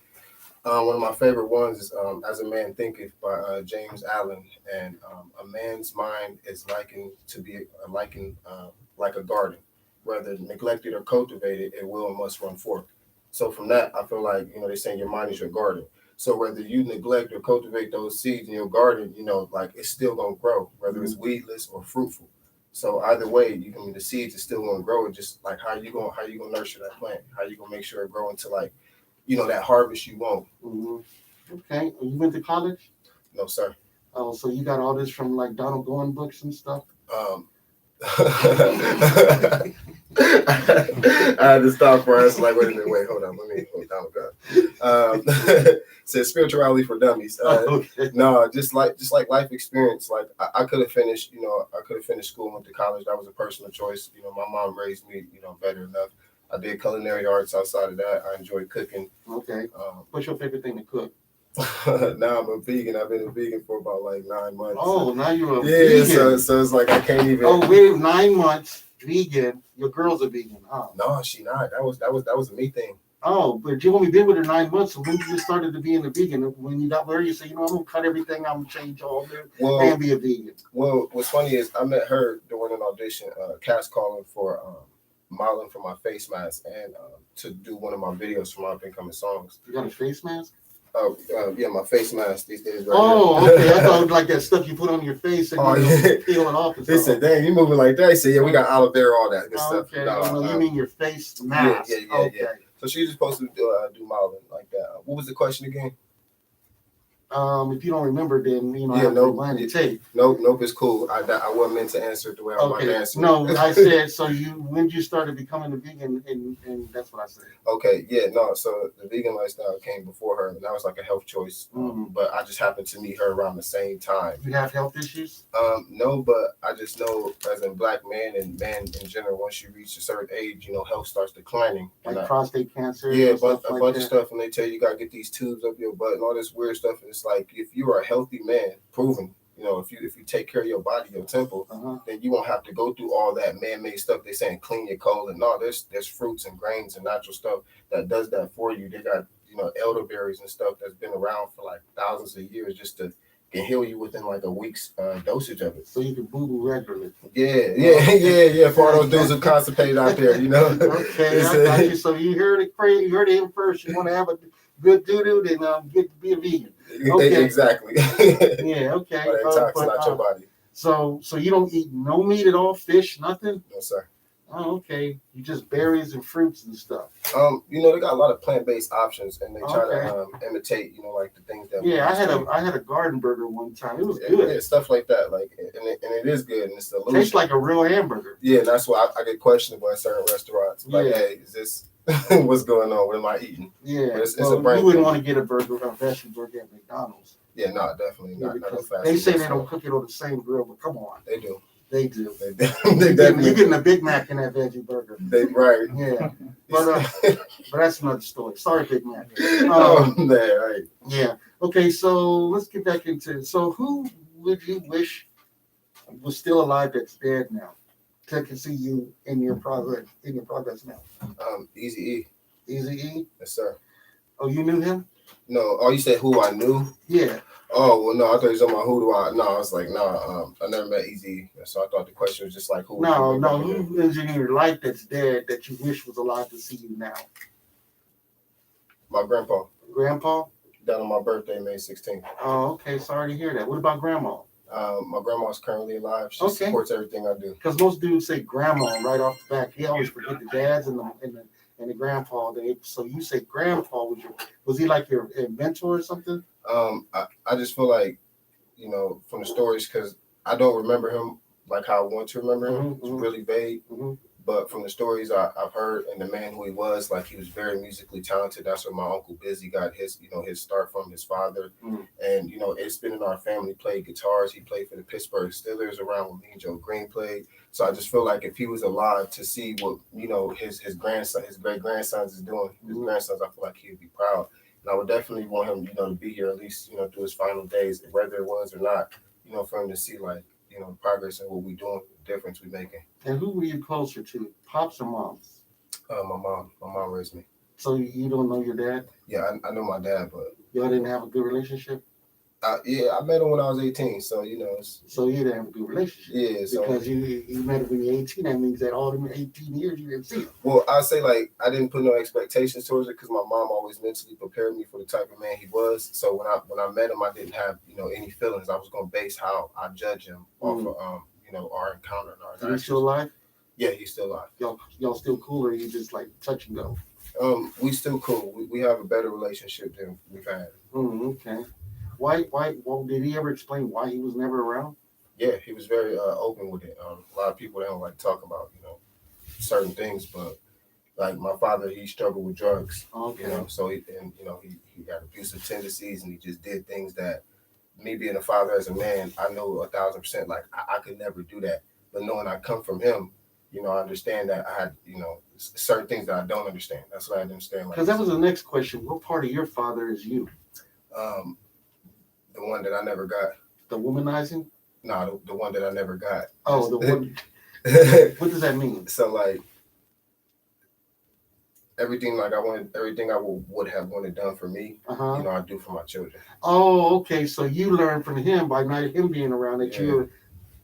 One of my favorite ones is "As a Man Thinketh" by James Allen, and a man's mind is likened to be like a garden, whether neglected or cultivated, it will and must run forth. So from that, I feel like they saying your mind is your garden. So whether you neglect or cultivate those seeds in your garden, like it's still gonna grow, whether it's weedless or fruitful. So either way, the seeds are still gonna grow. It's just like how you gonna nurture that plant, how you gonna make sure it grow into like that harvest you want. Mm-hmm. Okay, you went to college? No, sir. Oh, so you got all this from like Donald Goin books and stuff? I had to stop for us. Like, wait a minute, hold on, let me hold down. Says spirituality for dummies. Okay. No, just like life experience. Like I could have finished, I could have finished school and went to college. That was a personal choice. My mom raised me, better enough. I did culinary arts outside of that. I enjoy cooking. Okay. What's your favorite thing to cook? Now I'm a vegan. I've been a vegan for about like 9 months. Oh, now you're a vegan. Yeah, so it's like I can't even. Oh, wait, 9 months vegan. Your girl's a vegan, huh? No, she not. That was a me thing. Oh, but you only been with her 9 months. So when you started to be in the vegan, when you got married, you said, I'm gonna cut everything. I'm gonna change all this and be a vegan. Well, what's funny is I met her during an audition, cast calling for modeling for my face mask and to do one of my videos for my up and coming songs. You got a face mask? Oh, yeah, my face mask these days. Right Oh, here. okay. I thought it was like that stuff you put on your face and Oh, you yeah. peel it off. And They stuff. said, "Dang, you moving like that?" He said, "Yeah, we got aloe vera, all that good stuff." Okay. No, Oh, no, you mean your face yeah, mask? yeah. Okay. So she was supposed to do modeling like that. What was the question again? If you don't remember, then I Yeah, have to no, rewind the tape. Nope, it's cool. I wasn't meant to answer it the way I wanted to Okay. answer. No, it. I said so. When you started becoming a vegan, and that's what I said. Okay, yeah, no. So the vegan lifestyle came before her, and that was like a health choice. But I just happened to meet her around the same time. You have health issues? No, but I just know as a black man and man in general, once you reach a certain age, health starts declining. Like prostate cancer? Yeah, and stuff a like bunch that? of stuff, and they tell you gotta get these tubes up your butt and all this weird stuff. And it's like if you are a healthy man, proven, if you take care of your body, your temple, then you won't have to go through all that man-made stuff. They're saying clean your colon. No, there's fruits and grains and natural stuff that does that for you. They got elderberries and stuff that's been around for like thousands of years just to can heal you within like a week's dosage of it. So you can boo-boo regularly. Yeah. For all those dudes who constipated out there, Okay, I got you. So you heard it, Craig. You heard it first. You want to have a good doo-doo, then get to be a vegan. Okay. Exactly. Yeah. Okay. Toxin out your body. So you don't eat no meat at all, fish, nothing. No, sir. Oh, okay. You just berries and fruits and stuff. They got a lot of plant-based options, and they try to imitate, like the things that. Yeah, I had a garden burger one time. It was good. Yeah, stuff like that, and it is good, and it's delicious. Tastes like a real hamburger. Yeah, and that's why I get questioned by certain restaurants. Like, hey, is this what's going on? What am I eating? Yeah, but it's well, a brand. You wouldn't want to get a vegetable burger at McDonald's. Yeah, no, definitely not. Not fast they say they don't cook it on the same grill, but come on, they do. They do. You're getting a Big Mac in that veggie burger. Right. Yeah. But that's another story. Sorry, Big Mac. Right. Yeah. Okay, so let's get back into who would you wish was still alive that's dead now? I can see you in your progress now. Easy E. Easy E? Yes, sir. Oh, you knew him? No. Oh, you said who I knew? Yeah. Oh, well, no, I thought you were talking about who do I... No, I was like, no, I never met Easy. So I thought the question was just like, who... No, who is in your life that's dead that you wish was alive to see you now? My grandpa. Grandpa? Died on my birthday, May 16th. Oh, okay. Sorry to hear that. What about grandma? My grandma's currently alive. She supports everything I do. Because most dudes say grandma right off the back. He always forget the dads and the grandpa. So you say grandpa was he like your mentor or something? I just feel like, from the stories, because I don't remember him like how I want to remember him. It's really vague. But from the stories I've heard and the man who he was, like he was very musically talented. That's where my Uncle Busy got his start from, his father. And, it's been in our family. He played guitars. He played for the Pittsburgh Steelers around when me and Joe Green played. So I just feel like if he was alive to see what, his grandson, his great grandsons is doing, his grandsons, I feel like he would be proud. And I would definitely want him, to be here at least, through his final days, whether it was or not, for him to see like, progress in what we're doing, the difference we're making. And who were you closer to, pops or moms? My mom. My mom raised me. So you don't know your dad? Yeah, I know my dad, but y'all didn't have a good relationship? Yeah, I met him when I was 18, so So you didn't have a good relationship. Yeah, so because you met him when you were 18. That means that all them 18 years you didn't see him. Well, I say like I didn't put no expectations towards it because my mom always mentally prepared me for the type of man he was. So when I met him, I didn't have any feelings. I was gonna base how I judge him off of our encounter and our interactions. Is he still alive? Yeah, he's still alive. Y'all still cool, or you just like touch and go? We still cool. We have a better relationship than we've had. Okay. Why? Well, did he ever explain why he was never around? Yeah, he was very open with it. A lot of people don't like talk about certain things, but like my father, he struggled with drugs. Okay. So he got abusive tendencies, and he just did things that me being a father as a man, I know 1,000% like I could never do that. But knowing I come from him, I understand that I had certain things that I don't understand. That's what I understand. Because that was the next question. What part of your father is you? The one that I never got. The womanizing? No, the one that I never got. Oh, the one. What does that mean? So like everything like I wanted, everything I would have wanted done for me, I do for my children. Oh, okay. So you learned from him by not him being around that you're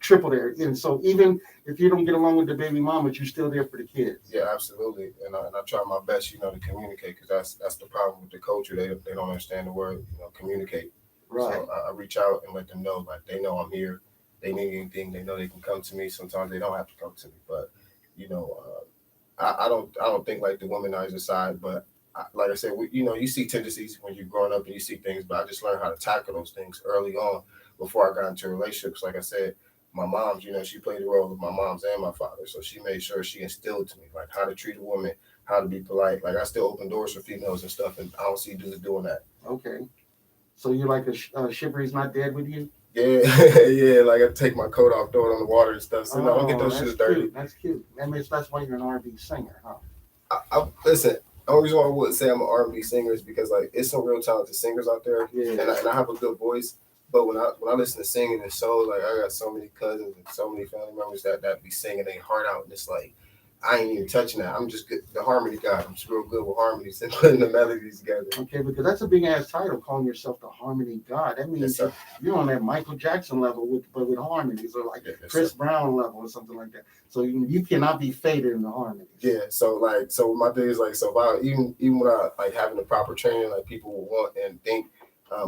triple there. And so even if you don't get along with the baby mamas, you're still there for the kids. Yeah, absolutely. And I try my best, to communicate because that's the problem with the culture. They don't understand the word, communicate. Right. So I reach out and let them know, like they know I'm here. They need anything, they know they can come to me. Sometimes they don't have to come to me, but I don't think like the womanizer side, but like I said, you see tendencies when you're growing up and you see things, but I just learned how to tackle those things early on before I got into relationships. Like I said, my mom's, she played the role of my mom's and my father, so she made sure she instilled to me like how to treat a woman, how to be polite. Like I still open doors for females and stuff, and I don't see dudes doing that. Okay. So you're like a Shivery's not dead with you? Yeah, yeah. Like I take my coat off, throw it on the water and stuff. So no, don't get those that's shits dirty. cute. That's cute. That means that's why you're an R&B singer, huh? Listen. The only reason why I would say I'm an R&B singer is because like it's some real talented singers out there, Yeah. and I have a good voice. But when I listen to singing and soul, like I got so many cousins and so many family members that be singing their heart out, and it's like I ain't even touching that. I'm just good, the harmony guy. I'm just real good with harmonies and putting the melodies together. Okay, because that's a big ass title, calling yourself the harmony god. That means Yes, you're on that Michael Jackson level with harmonies, or like Yes, Chris sir. Brown level or something like that. So you cannot be faded in the harmonies. Yeah, so my thing is like, so if I even when I like having the proper training, like people will want and think,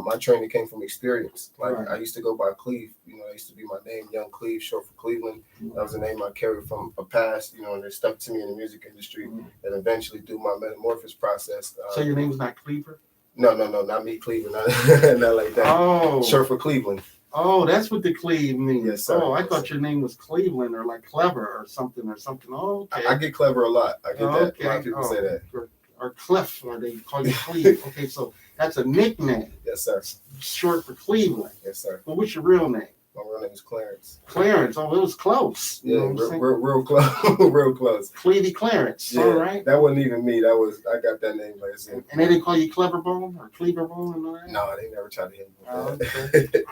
my training came from experience. Like Right. I used to go by Cleve, that used to be my name, Young Cleve, short for Cleveland. That was the name I carried from a past, and it stuck to me in the music industry, and eventually through my metamorphosis process. So your name's not Cleaver? No, not me, Cleveland, not like that. Oh, Short for Cleveland. Oh, that's what the Cleve means. Yes, sir. Oh, I Yes, thought sir. your name was Cleveland or like Clever or something. Oh, okay. I get clever a lot. I get that. Okay. A lot of people say that. Or Clef, or they call you Cleve. Okay, so that's a nickname. Yes, sir. Short for Cleveland. Yes, sir. But what's your real name? My real name is Clarence. Clarence. Oh, it was close. You Yeah, know what I'm saying? real close. Real close. Clevey Clarence. Yeah, All right. that wasn't even me. I got that name like I said. And they didn't call you Cleverbone or Cleaverbone and all that? No, they never tried to hit me Oh, with that.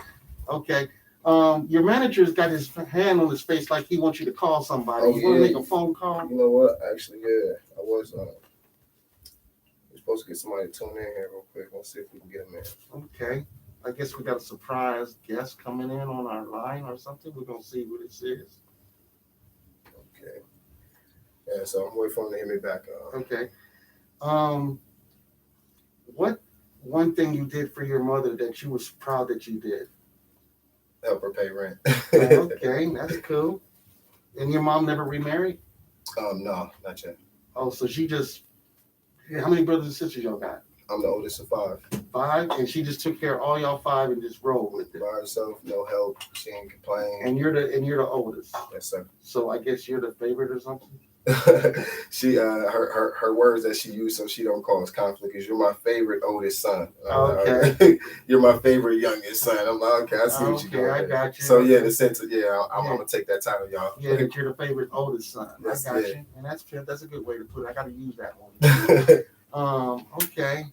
Okay. Your manager's got his hand on his face like he wants you to call somebody. Oh, You want to yeah. make a phone call? You know what? Actually, yeah, I was supposed to get somebody to tune in here real quick. Let's see if we can get him in. Okay. I guess we got a surprise guest coming in on our line or something. We're going to see who this is. Okay. Yeah, so I'm waiting for him to hit me back. Okay. What one thing you did for your mother that you was proud that you did? Help her pay rent. Okay, that's cool. And your mom never remarried? No, not yet. Oh, so she just, how many brothers and sisters y'all got? I'm the oldest of 5. 5? And she just took care of all y'all 5 and just rolled with it. By herself, no help. She ain't complain. And you're the oldest. Yes, sir. So I guess you're the favorite or something? She her words that she used so she don't cause conflict is, "You're my favorite oldest son." Okay. You're my favorite youngest son. I'm like, okay, I see what you're doing. I got you. So yeah, in the sense of I'm gonna take that title, y'all. Yeah, that you're the favorite oldest son. Yes, I got yeah. you. And that's a good way to put it. I gotta use that one. Okay.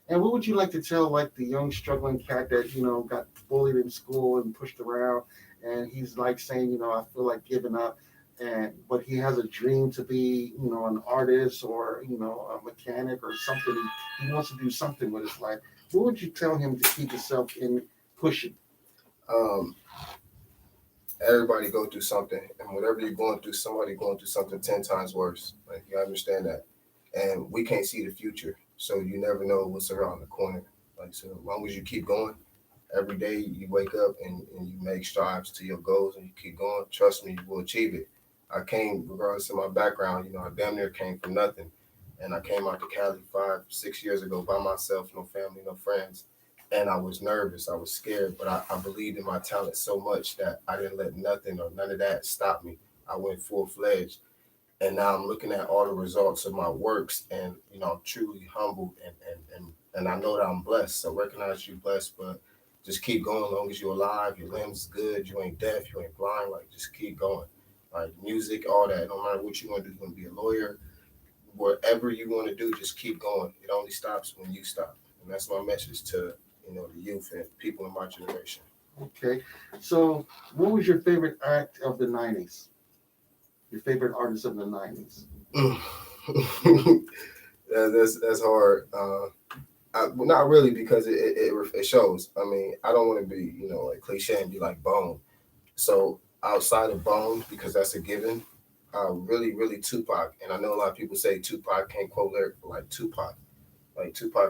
And what would you like to tell like the young struggling cat that, got bullied in school and pushed around, and he's like saying, I feel like giving up, but he has a dream to be, an artist or, a mechanic or something. He wants to do something with his life. What would you tell him to keep himself in pushing? Everybody go through something, and whatever you're going through, somebody going through something 10 times worse. Like, you understand that, and we can't see the future, so you never know what's around the corner. Like, so as long as you keep going, every day you wake up and you make strides to your goals and you keep going, trust me, you will achieve it. I came, regardless of my background, I damn near came from nothing, and I came out to Cali 5-6 years ago by myself, no family, no friends. And I was nervous, I was scared, but I believed in my talent so much that I didn't let nothing or none of that stop me. I went full-fledged. And now I'm looking at all the results of my works, and I'm truly humbled, and I know that I'm blessed. So recognize you're blessed, but just keep going as long as you're alive, your limbs good, you ain't deaf, you ain't blind, like just keep going. Like music, all that, no matter what you want to do, you want to be a lawyer, whatever you want to do, just keep going. It only stops when you stop. And that's my message to the youth and people in my generation. Okay. So what was your favorite act of the 90s? Your favorite artist of the 90s? That's hard. Not really, because it shows. I mean, I don't want to be, like cliche and be like Bone. So outside of Bones, because that's a given. Really Tupac, and I know a lot of people say Tupac can't quote lyric, but like Tupac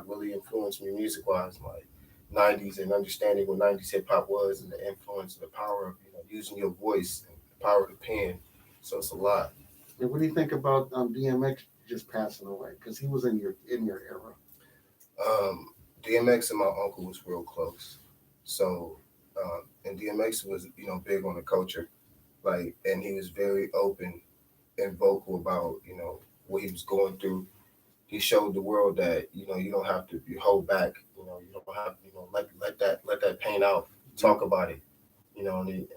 really influenced me music wise, like '90s and understanding what '90s hip hop was and the influence and the power of using your voice and the power of the pen. So it's a lot. And what do you think about DMX just passing away? Because he was in your era. DMX and my uncle was real close, so and DMX was big on the culture, like, and he was very open and vocal about what he was going through. He showed the world that you don't have to hold back. You don't have let that pain out. Talk about it. And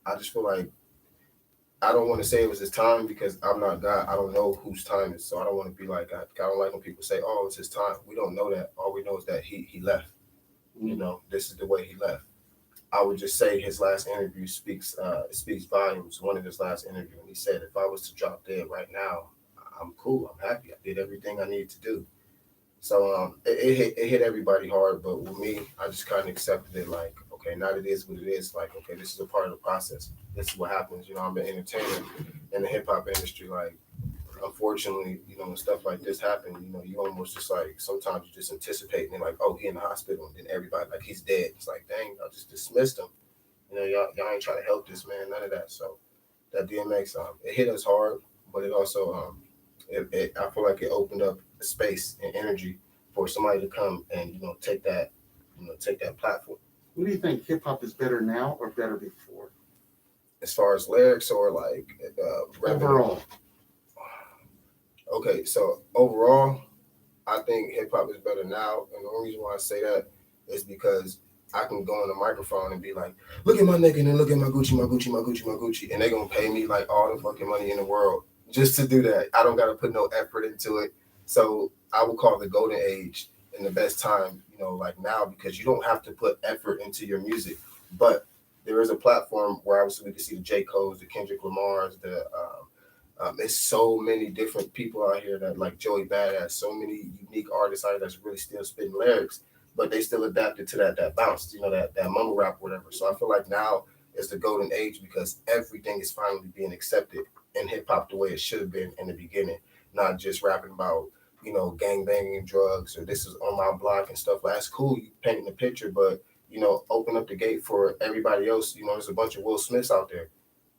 I just feel like I don't want to say it was his time because I'm not God. I don't know whose time is, so I don't want to be like I don't like when people say, "Oh, it's his time." We don't know that. All we know is that he left. This is the way he left. I would just say his last interview speaks volumes. One of his last interview, and he said, "If I was to drop dead right now, I'm cool. I'm happy. I did everything I needed to do." So it hit everybody hard, but with me, I just kind of accepted it. Like, okay, now it is what it is. Like, okay, this is a part of the process. This is what happens. I'm an entertainer in the hip hop industry. Like, unfortunately, when stuff like this happen, you almost just like sometimes you just anticipate and like, oh, he in the hospital, and then everybody like he's dead. It's like, dang, I just dismissed him. Y'all ain't trying to help this man, none of that. So that DMX, it hit us hard, but it also, I feel like it opened up space and energy for somebody to come and take that platform. What do you think? Hip hop is better now or better before? As far as lyrics or like revenue? Overall. Okay, so overall, I think hip hop is better now, and the only reason why I say that is because I can go on the microphone and be like, "Look at my nigga, and then look at my Gucci, my Gucci, my Gucci, my Gucci," and they're gonna pay me like all the fucking money in the world just to do that. I don't gotta put no effort into it. So I would call it the golden age and the best time, like now, because you don't have to put effort into your music, but there is a platform where obviously we can see the J. Cole's, the Kendrick Lamar's, there's so many different people out here that like Joey Badass, so many unique artists out here that's really still spitting lyrics, but they still adapted to that bounce, that mumble rap or whatever. So I feel like now is the golden age because everything is finally being accepted in hip hop the way it should have been in the beginning, not just rapping about gang banging and drugs or this is on my block and stuff. Like, that's cool, you painting the picture, but open up the gate for everybody else. There's a bunch of Will Smiths out there.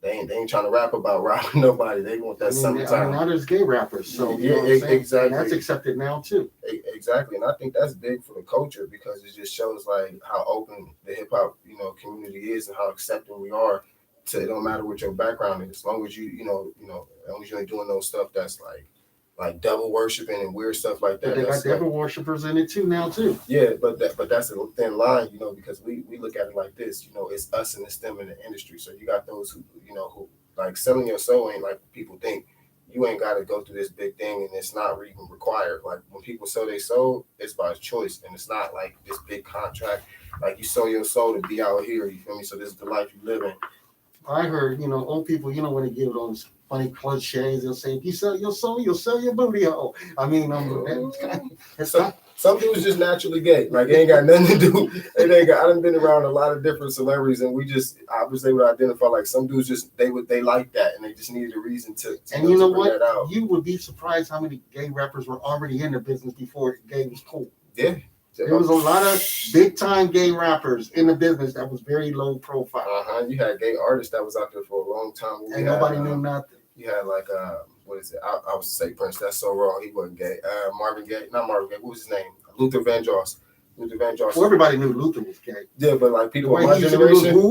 They ain't trying to rap about robbing nobody. They want that summertime. Now there's gay rappers, so exactly. And that's accepted now too. Exactly, and I think that's big for the culture because it just shows like how open the hip hop community is and how accepting we are. To it don't matter what your background is, as long as as long as you ain't doing those stuff that's like devil worshiping and weird stuff like that. But they got devil worshippers in it too now too. Yeah, but that's a thin line, because we look at it like this, it's us and it's them in the industry. So you got those who like selling your soul ain't like people think. You ain't got to go through this big thing, and it's not even required. Like when people sell their soul, it's by choice, and it's not like this big contract. Like you sell your soul to be out here. You feel me? So this is the life you live in. I heard, old people, when they give those funny cliches, they'll say, if you sell your soul, you'll sell your booty hole. I mean, some dudes just naturally gay. Like it ain't got nothing to do. I done been around a lot of different celebrities, and I was able to identify like some dudes just they like that, and they just needed a reason to and you know what? You would be surprised how many gay rappers were already in the business before gay was cool. Yeah. There was a lot of big time gay rappers in the business that was very low profile. You had gay artists that was out there for a long time. And nobody knew nothing. You had like what is it? I was say Prince. That's so wrong. He wasn't gay. Marvin Gaye, not Marvin Gaye. What was his name? Luther Vandross. Well, everybody knew Luther was gay. Yeah, but like people of my generation, we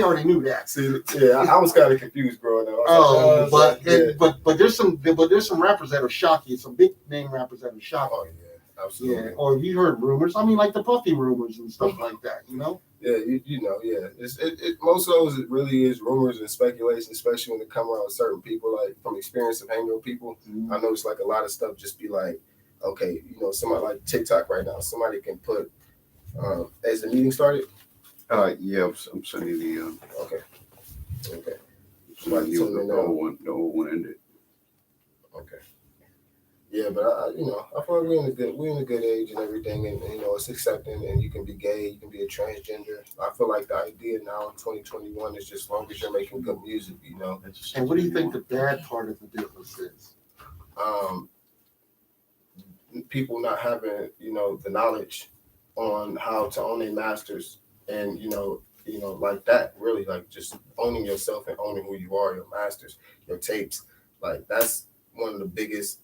already knew that. See, yeah, I was kind of confused growing up. But there's some rappers that are shocking. Some big name rappers that are shocking. Oh yeah, absolutely. Yeah, or you heard rumors. I mean, like the Puffy rumors and stuff like that. Yeah, yeah. Most of those it really is rumors and speculation, especially when it come around with certain people. Like from experience of hanging with people, I noticed like a lot of stuff just be like, okay, somebody like TikTok right now, somebody can put, has the meeting started? Yeah, I'm sending the. Okay. The old one ended. Okay. Yeah, but I feel like we're in a good age and everything, and it's accepting, and you can be gay, you can be a transgender. I feel like the idea now in 2021 is just as long as you're making good music, And what do you think the bad part of the business is? um, people not having the knowledge on how to own their masters, and like that, really, like just owning yourself and owning who you are, your masters, your tapes, like that's one of the biggest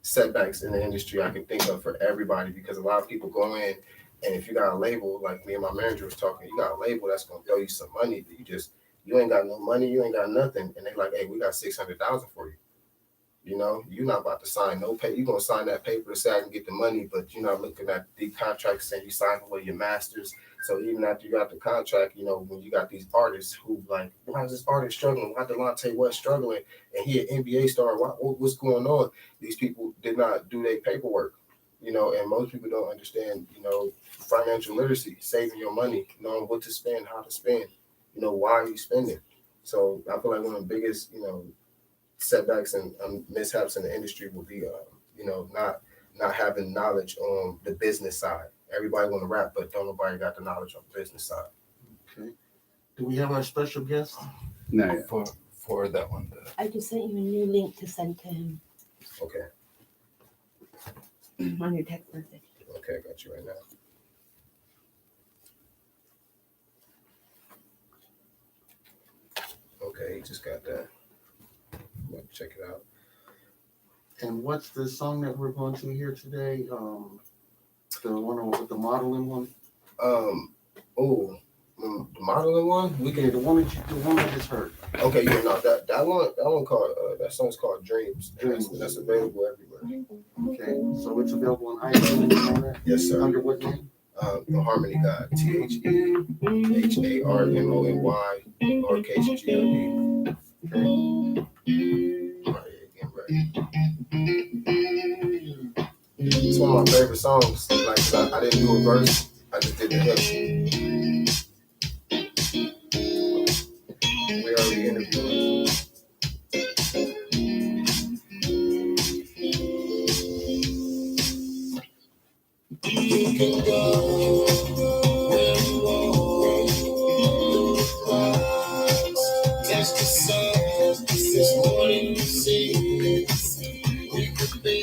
setbacks in the industry I can think of for everybody, because a lot of people go in, and if you got a label, like me and my manager was talking, you got a label that's gonna throw you some money, but you ain't got no money, you ain't got nothing, and they like, hey, we got 600,000 for you. You're not about to sign no pay. You're gonna sign that paper to say I can get the money, but you're not looking at the contract saying you signed away your masters. So even after you got the contract, when you got these artists who like, why is this artist struggling? Why Delonte West struggling? And he an NBA star. What's going on? These people did not do their paperwork. And most people don't understand, financial literacy, saving your money, knowing what to spend, how to spend, why are you spending? So I feel like one of the biggest, setbacks and mishaps in the industry will be, not having knowledge on the business side. Everybody want to rap, but don't nobody got the knowledge on the business side. Okay. Do we have our special guest? No, yeah. For that one. I just sent you a new link to send to him Okay, on your text message. I got you right now. Okay, he just got that. I'm gonna check it out. And what's the song that we're going to hear today? The one with the modeling one? The modeling one? The one I just heard. Okay, yeah, no, that one called that song's called Dreams. That's available everywhere. Okay, so it's available on iTunes and all that? Yes, sir. Under what name? The Harmony God, THEHARMONY, lowercase GOD. Okay. All right, getting ready. It's one of my favorite songs. Like I didn't do a verse, I just did the hook. We already interviewed. You can go where you want. Touch the sun. This morning you see we could be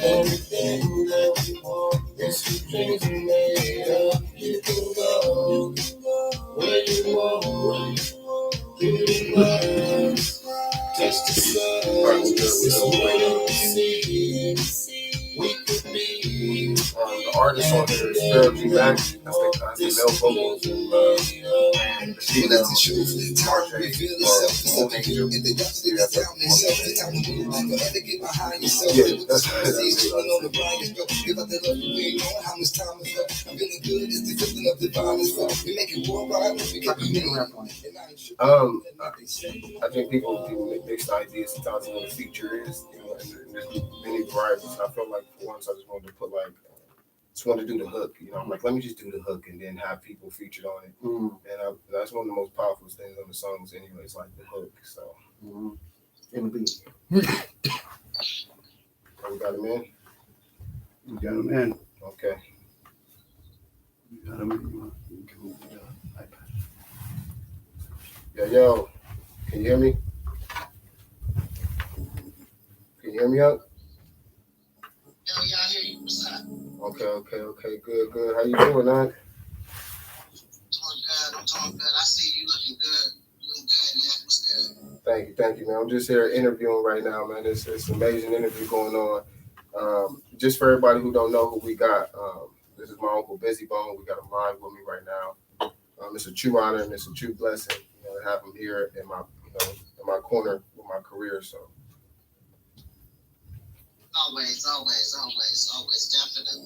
everything that we want. This dreams we made up. You can go where you want. Through the clouds. Touch the sun. This morning you see we could be. The artist on here is Phil G. Mack. That's the male vocals. And the female is I think people do mixed ideas sometimes on what a feature is, and there's many varieties. I feel like for once I just wanted to put just wanted to do the hook. I'm like, let me just do the hook and then have people featured on it. And that's one of the most powerful things on the songs, anyways, like the hook. So, And the beat. We got him in. You got him in. Okay. You got him in. Yo, can you hear me? Can you hear me up? Yeah, I hear you. What's up? Okay. Good. How you doing, man? I'm doing good. I see you looking good. Man. What's good? Thank you, man. I'm just here interviewing right now, man. It's an amazing interview going on. Just for everybody who don't know who we got, this is my uncle Busy Bone. We got him live with me right now. It's a true honor and it's a true blessing, to have him here in my, in my corner with my career. So. Always, definitely.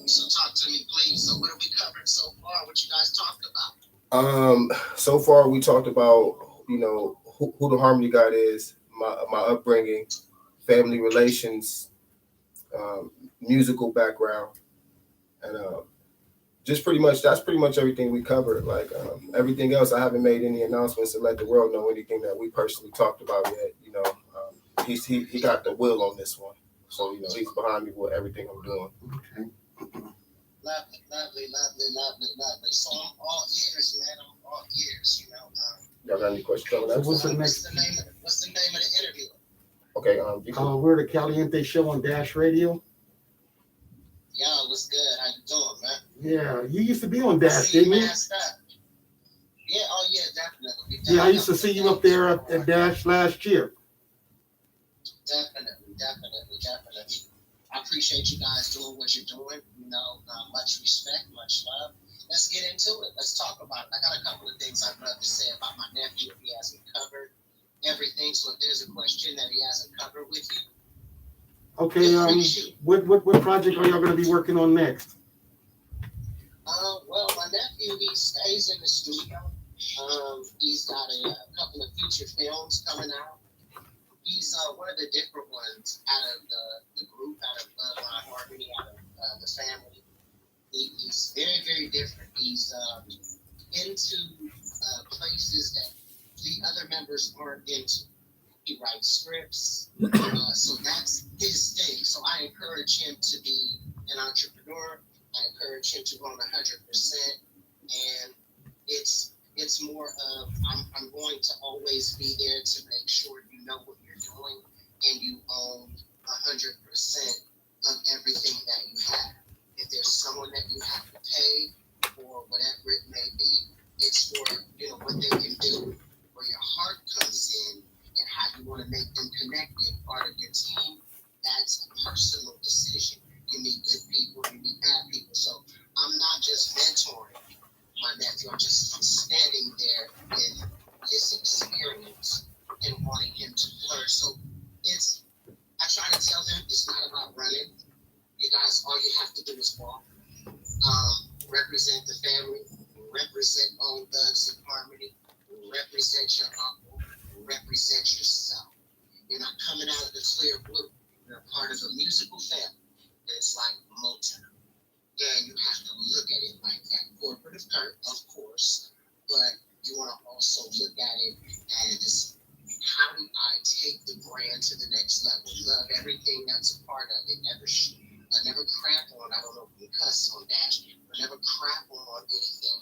So talk to me, please. So what have we covered so far? What you guys talked about? So far we talked about, who the Harmony God is, my upbringing, family relations, musical background, and that's pretty much everything we covered. Like everything else, I haven't made any announcements to let the world know anything that we personally talked about yet. he got the will on this one. So he's behind me with everything I'm doing. Okay. Lovely. So I'm all ears, man. I'm all ears. Y'all got any questions on So that? what's the next? What's the name of the interview? Okay. We're the Caliente Show on Dash Radio. Yo, what's good? How you doing, man? Yeah, you used to be on Dash, didn't you? Yeah. Oh, yeah, definitely. Yeah, I used to see you up there at Dash last year. Definitely. I appreciate you guys doing what you're doing. Much respect, much love. Let's get into it. Let's talk about it. I got a couple of things I'd love to say about my nephew if he hasn't covered everything. So if there's a question that he hasn't covered with you. Okay, what project are y'all going to be working on next? Well, my nephew, he stays in the studio. He's got a couple of feature films coming out. He's one of the different ones out of the group, out of Harmony, out of the family. He's very, very different. He's into places that the other members aren't into. He writes scripts, so that's his thing. So I encourage him to be an entrepreneur. I encourage him to run 100%, and it's more of I'm going to always be there to make sure you know what you're doing and you own 100% of everything that you have. If there's someone that you have to pay for whatever it may be, it's for what they can do. Where your heart comes in and how you want to make them connect, be a part of your team. That's a personal decision. You meet good people, you meet bad people. So I'm not just mentoring my nephew. I'm just standing there in this experience and wanting him to flourish. So I try to tell them it's not about running. You guys, all you have to do is walk. Represent the family, represent Old Thugs and Harmony, represent your uncle, represent yourself. You're not coming out of the clear blue. You're a part of a musical family. It's like Motown. And you have to look at it like that. Corporate of course, but you want to also look at it as how do I take the brand to the next level? Love everything that's a part of it. Never crap on, I don't know if you can cuss on Dash, but never crap on anything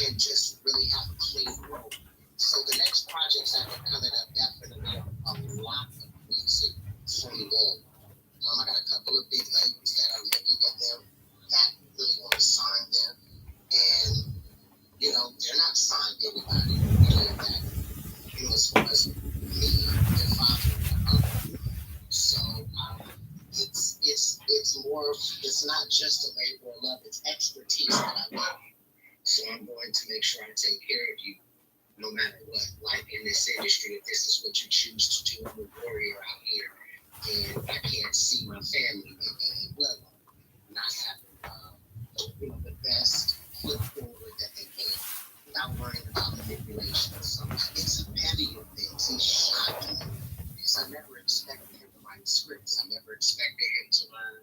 and just really have a clean road. So the next projects that are coming up definitely are a lot of music from them. I got a couple of big labels that are looking at them that really want to sign them. And, they're not signed to anybody. As far as me, their father, and their uncle. So it's more, it's not just a labor of love, it's expertise that I love. So I'm going to make sure I take care of you no matter what. Like in this industry, if this is what you choose to do, I'm a warrior out here. And I can't see my family not having the best foot forward that they can without worrying about manipulation. So it's a bevy of things. He's shocking me because I never expected him to write scripts. I never expected him to learn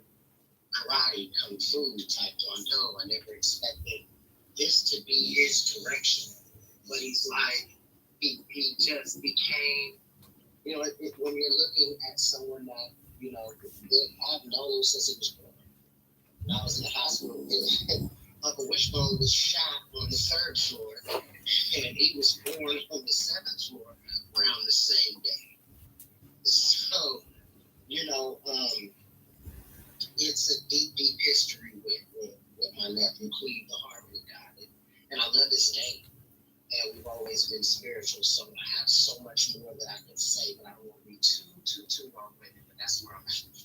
karate, kung fu, taekwondo. I never expected this to be his direction. But he's like, he just became, when you're looking at someone that, I've known him since he was born. When I was in the hospital, Uncle Wishbone was shot on the 3rd floor, and he was born on the 7th floor around the same day. So, it's a deep, deep history with my nephew, Cleve, the Harmony guy. And I love this game. And we've always been spiritual, so I have so much more that I can say, but I don't want to be too long-winded, but that's where I'm at.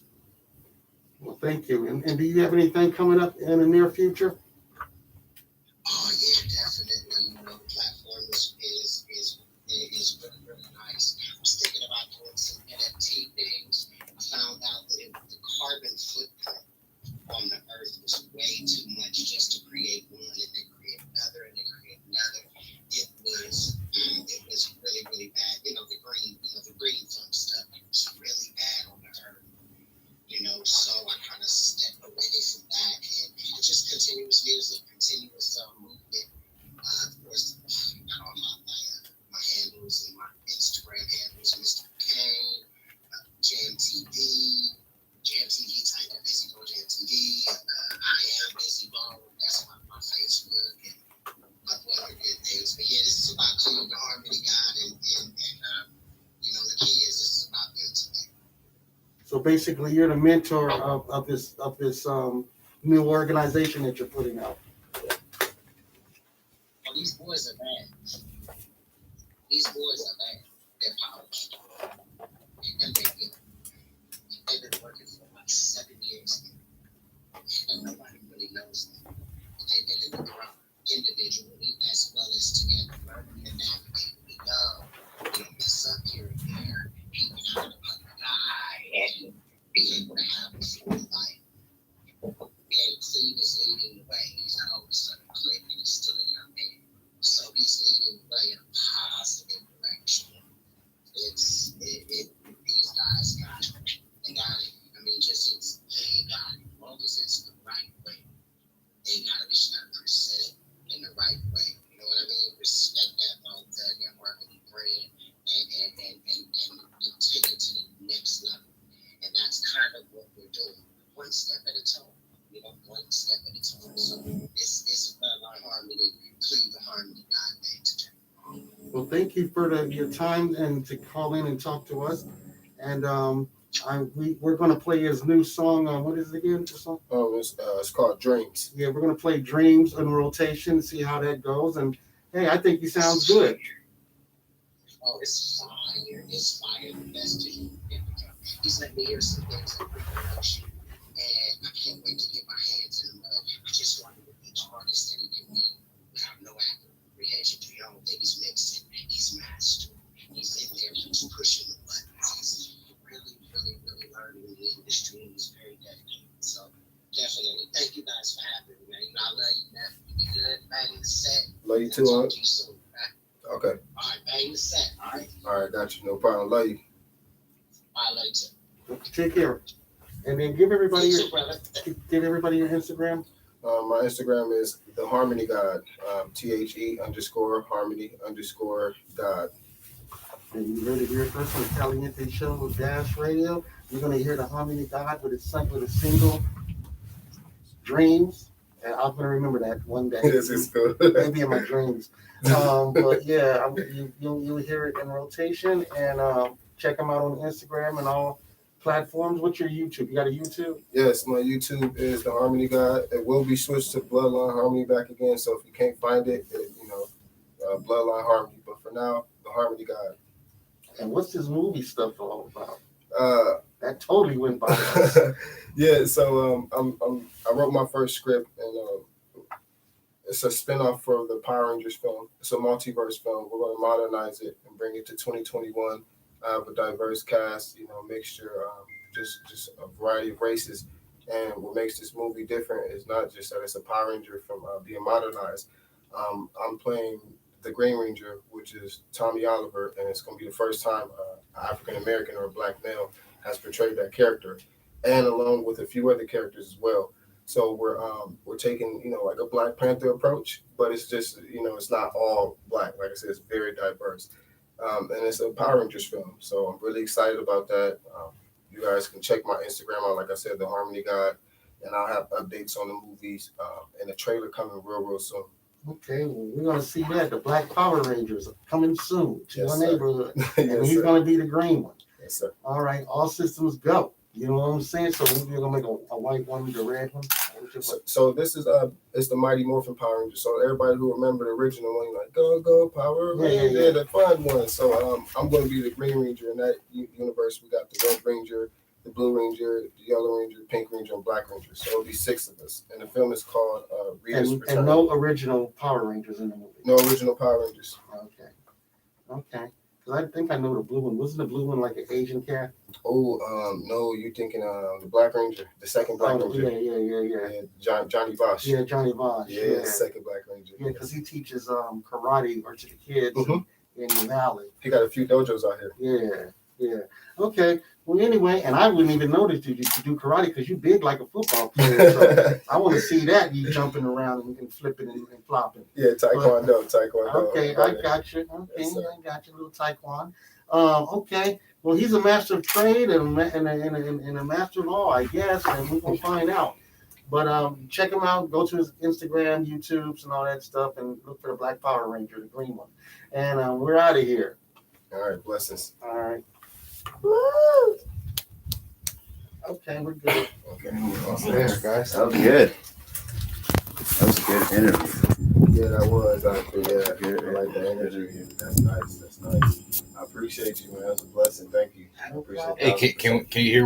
Well, thank you. And do you have anything coming up in the near future? Oh, yeah, definitely. The platform is really, really nice. I was thinking about doing some NFT things. I found out that the carbon footprint on the earth was way too much just to create one and then create another and then create another. It was really, really bad. The green thumb stuff, it was really bad on the earth. So I kind of stepped away from that and just continuously So basically, you're the mentor of this new organization that you're putting out. Well, these boys are bad. These boys are bad. They're polished. And they're good. They've been working for like 7 years. And nobody really knows them. They've been in the ground individually as well as together, learning and navigating. We know, mess up here and there, being out of a guy, and being able to have a full life. And Cleve is leading the way. He's the oldest son of Cliff, and he's still a young man. So he's leading the way in a positive direction. These guys got it. They got it. I mean, they got it. As long as it's the right way. They got to be presented in the right way. You know what I mean? Respect that harmony brand and take it to the next level. And that's kind of what we're doing. One step at a time. One step at a time. So it's about Harmony, Cleve the Harmony God Day today. Well, thank you for your time and to call in and talk to us. And we're going to play his new song. What is it again? The song? Oh, it's called Dreams. Yeah, we're going to play Dreams in rotation, see how that goes. And hey, I think he sounds good. Oh, it's fire. It's fire. The best to you. He's let me hear some things in pre-production. And I can't wait to get my hands in the mud. I just want him to be the artist that he can be without no apprehension. I don't think he's mixing. He's mastering. He's in there. He's pushing the buttons. He's really, really, really learning the industry. And he's very dedicated. So definitely, thank you guys for having me, man. I love you, man. You be good. Bang the set. Love you too, Talk to you soon, man. Okay. All right, bang the set. All right. All right, got you. No problem. Love you. I love you too. Take care. And then give everybody You too, brother. your Instagram. My Instagram is the Harmony God. THE_Harmony_God. And you heard it here first on the Caliente Show with Dash Radio. You're going to hear the Harmony God with a single, Dreams. And I'm going to remember that one day. This is good. Maybe in my dreams. But yeah, you'll hear it in rotation. And check them out on Instagram and all platforms. What's your YouTube? You got a YouTube? Yes, my YouTube is the Harmony God. It will be switched to Bloodline Harmony back again. So if you can't find it, Bloodline Harmony. But for now, the Harmony God. And what's this movie stuff all about? That totally went by us. Yeah, so I wrote my first script, and it's a spinoff for the Power Rangers film. It's a multiverse film. We're going to modernize it and bring it to 2021. I have a diverse cast, mixture, just a variety of races. And what makes this movie different is not just that it's a Power Ranger from being modernized. I'm playing the Green Ranger, which is Tommy Oliver, and it's going to be the first time African American or a black male has portrayed that character, and along with a few other characters as well. So we're taking like a Black Panther approach, but it's just it's not all black. Like I said, it's very diverse, and it's a Power Rangers film. So I'm really excited about that. You guys can check my Instagram out, like I said, the Harmony God, and I'll have updates on the movies and the trailer coming real soon. Okay, well, we're going to see that. The Black Power Rangers are coming soon to Yes, your sir. neighborhood. Yes, And he's sir. going to be the green one. Yes, sir. All right, all systems go. You know what I'm saying? So we're going to make a white one, the red one. So this is it's the Mighty Morphin Power Rangers. So everybody who remember the original one, like go Power Ranger, Yeah. the fun one. So I'm going to be the Green Ranger in that universe. We got the Red Ranger, the Blue Ranger, the Yellow Ranger, Pink Ranger, and Black Ranger. So it'll be 6 of us. And the film is called Rita's Return. And no original Power Rangers in the movie. No original Power Rangers. Okay. Because I think I know the blue one. Wasn't the blue one like an Asian cat? Oh, no, you're thinking the Black Ranger, the second Black Ranger. Yeah. Johnny Bosch. Yeah, Johnny Bosch. Yeah, second Black Ranger. Yeah, because he teaches karate or to the kids in the valley. He got a few dojos out here. Yeah. Okay. Well, anyway, and I wouldn't even notice you to do karate because you big like a football player. So I want to see that you jumping around and flipping and flopping. Yeah, Taekwondo. Okay, I got you. Okay, Yes, I got you, little Taekwondo. Okay. Well, he's a master of trade and a master of all, I guess, and we're gonna find out. But check him out. Go to his Instagram, YouTubes, and all that stuff, and look for the Black Power Ranger, the green one. And we're out of here. All right, blessings. All right. Woo! Okay, we're good. Okay. There, guys. That was good. That was a good interview. Yeah, that was actually, yeah. Good. I like the energy. That's nice. That's nice. I appreciate you, man. It was a blessing. Thank you. I appreciate Hey, can you hear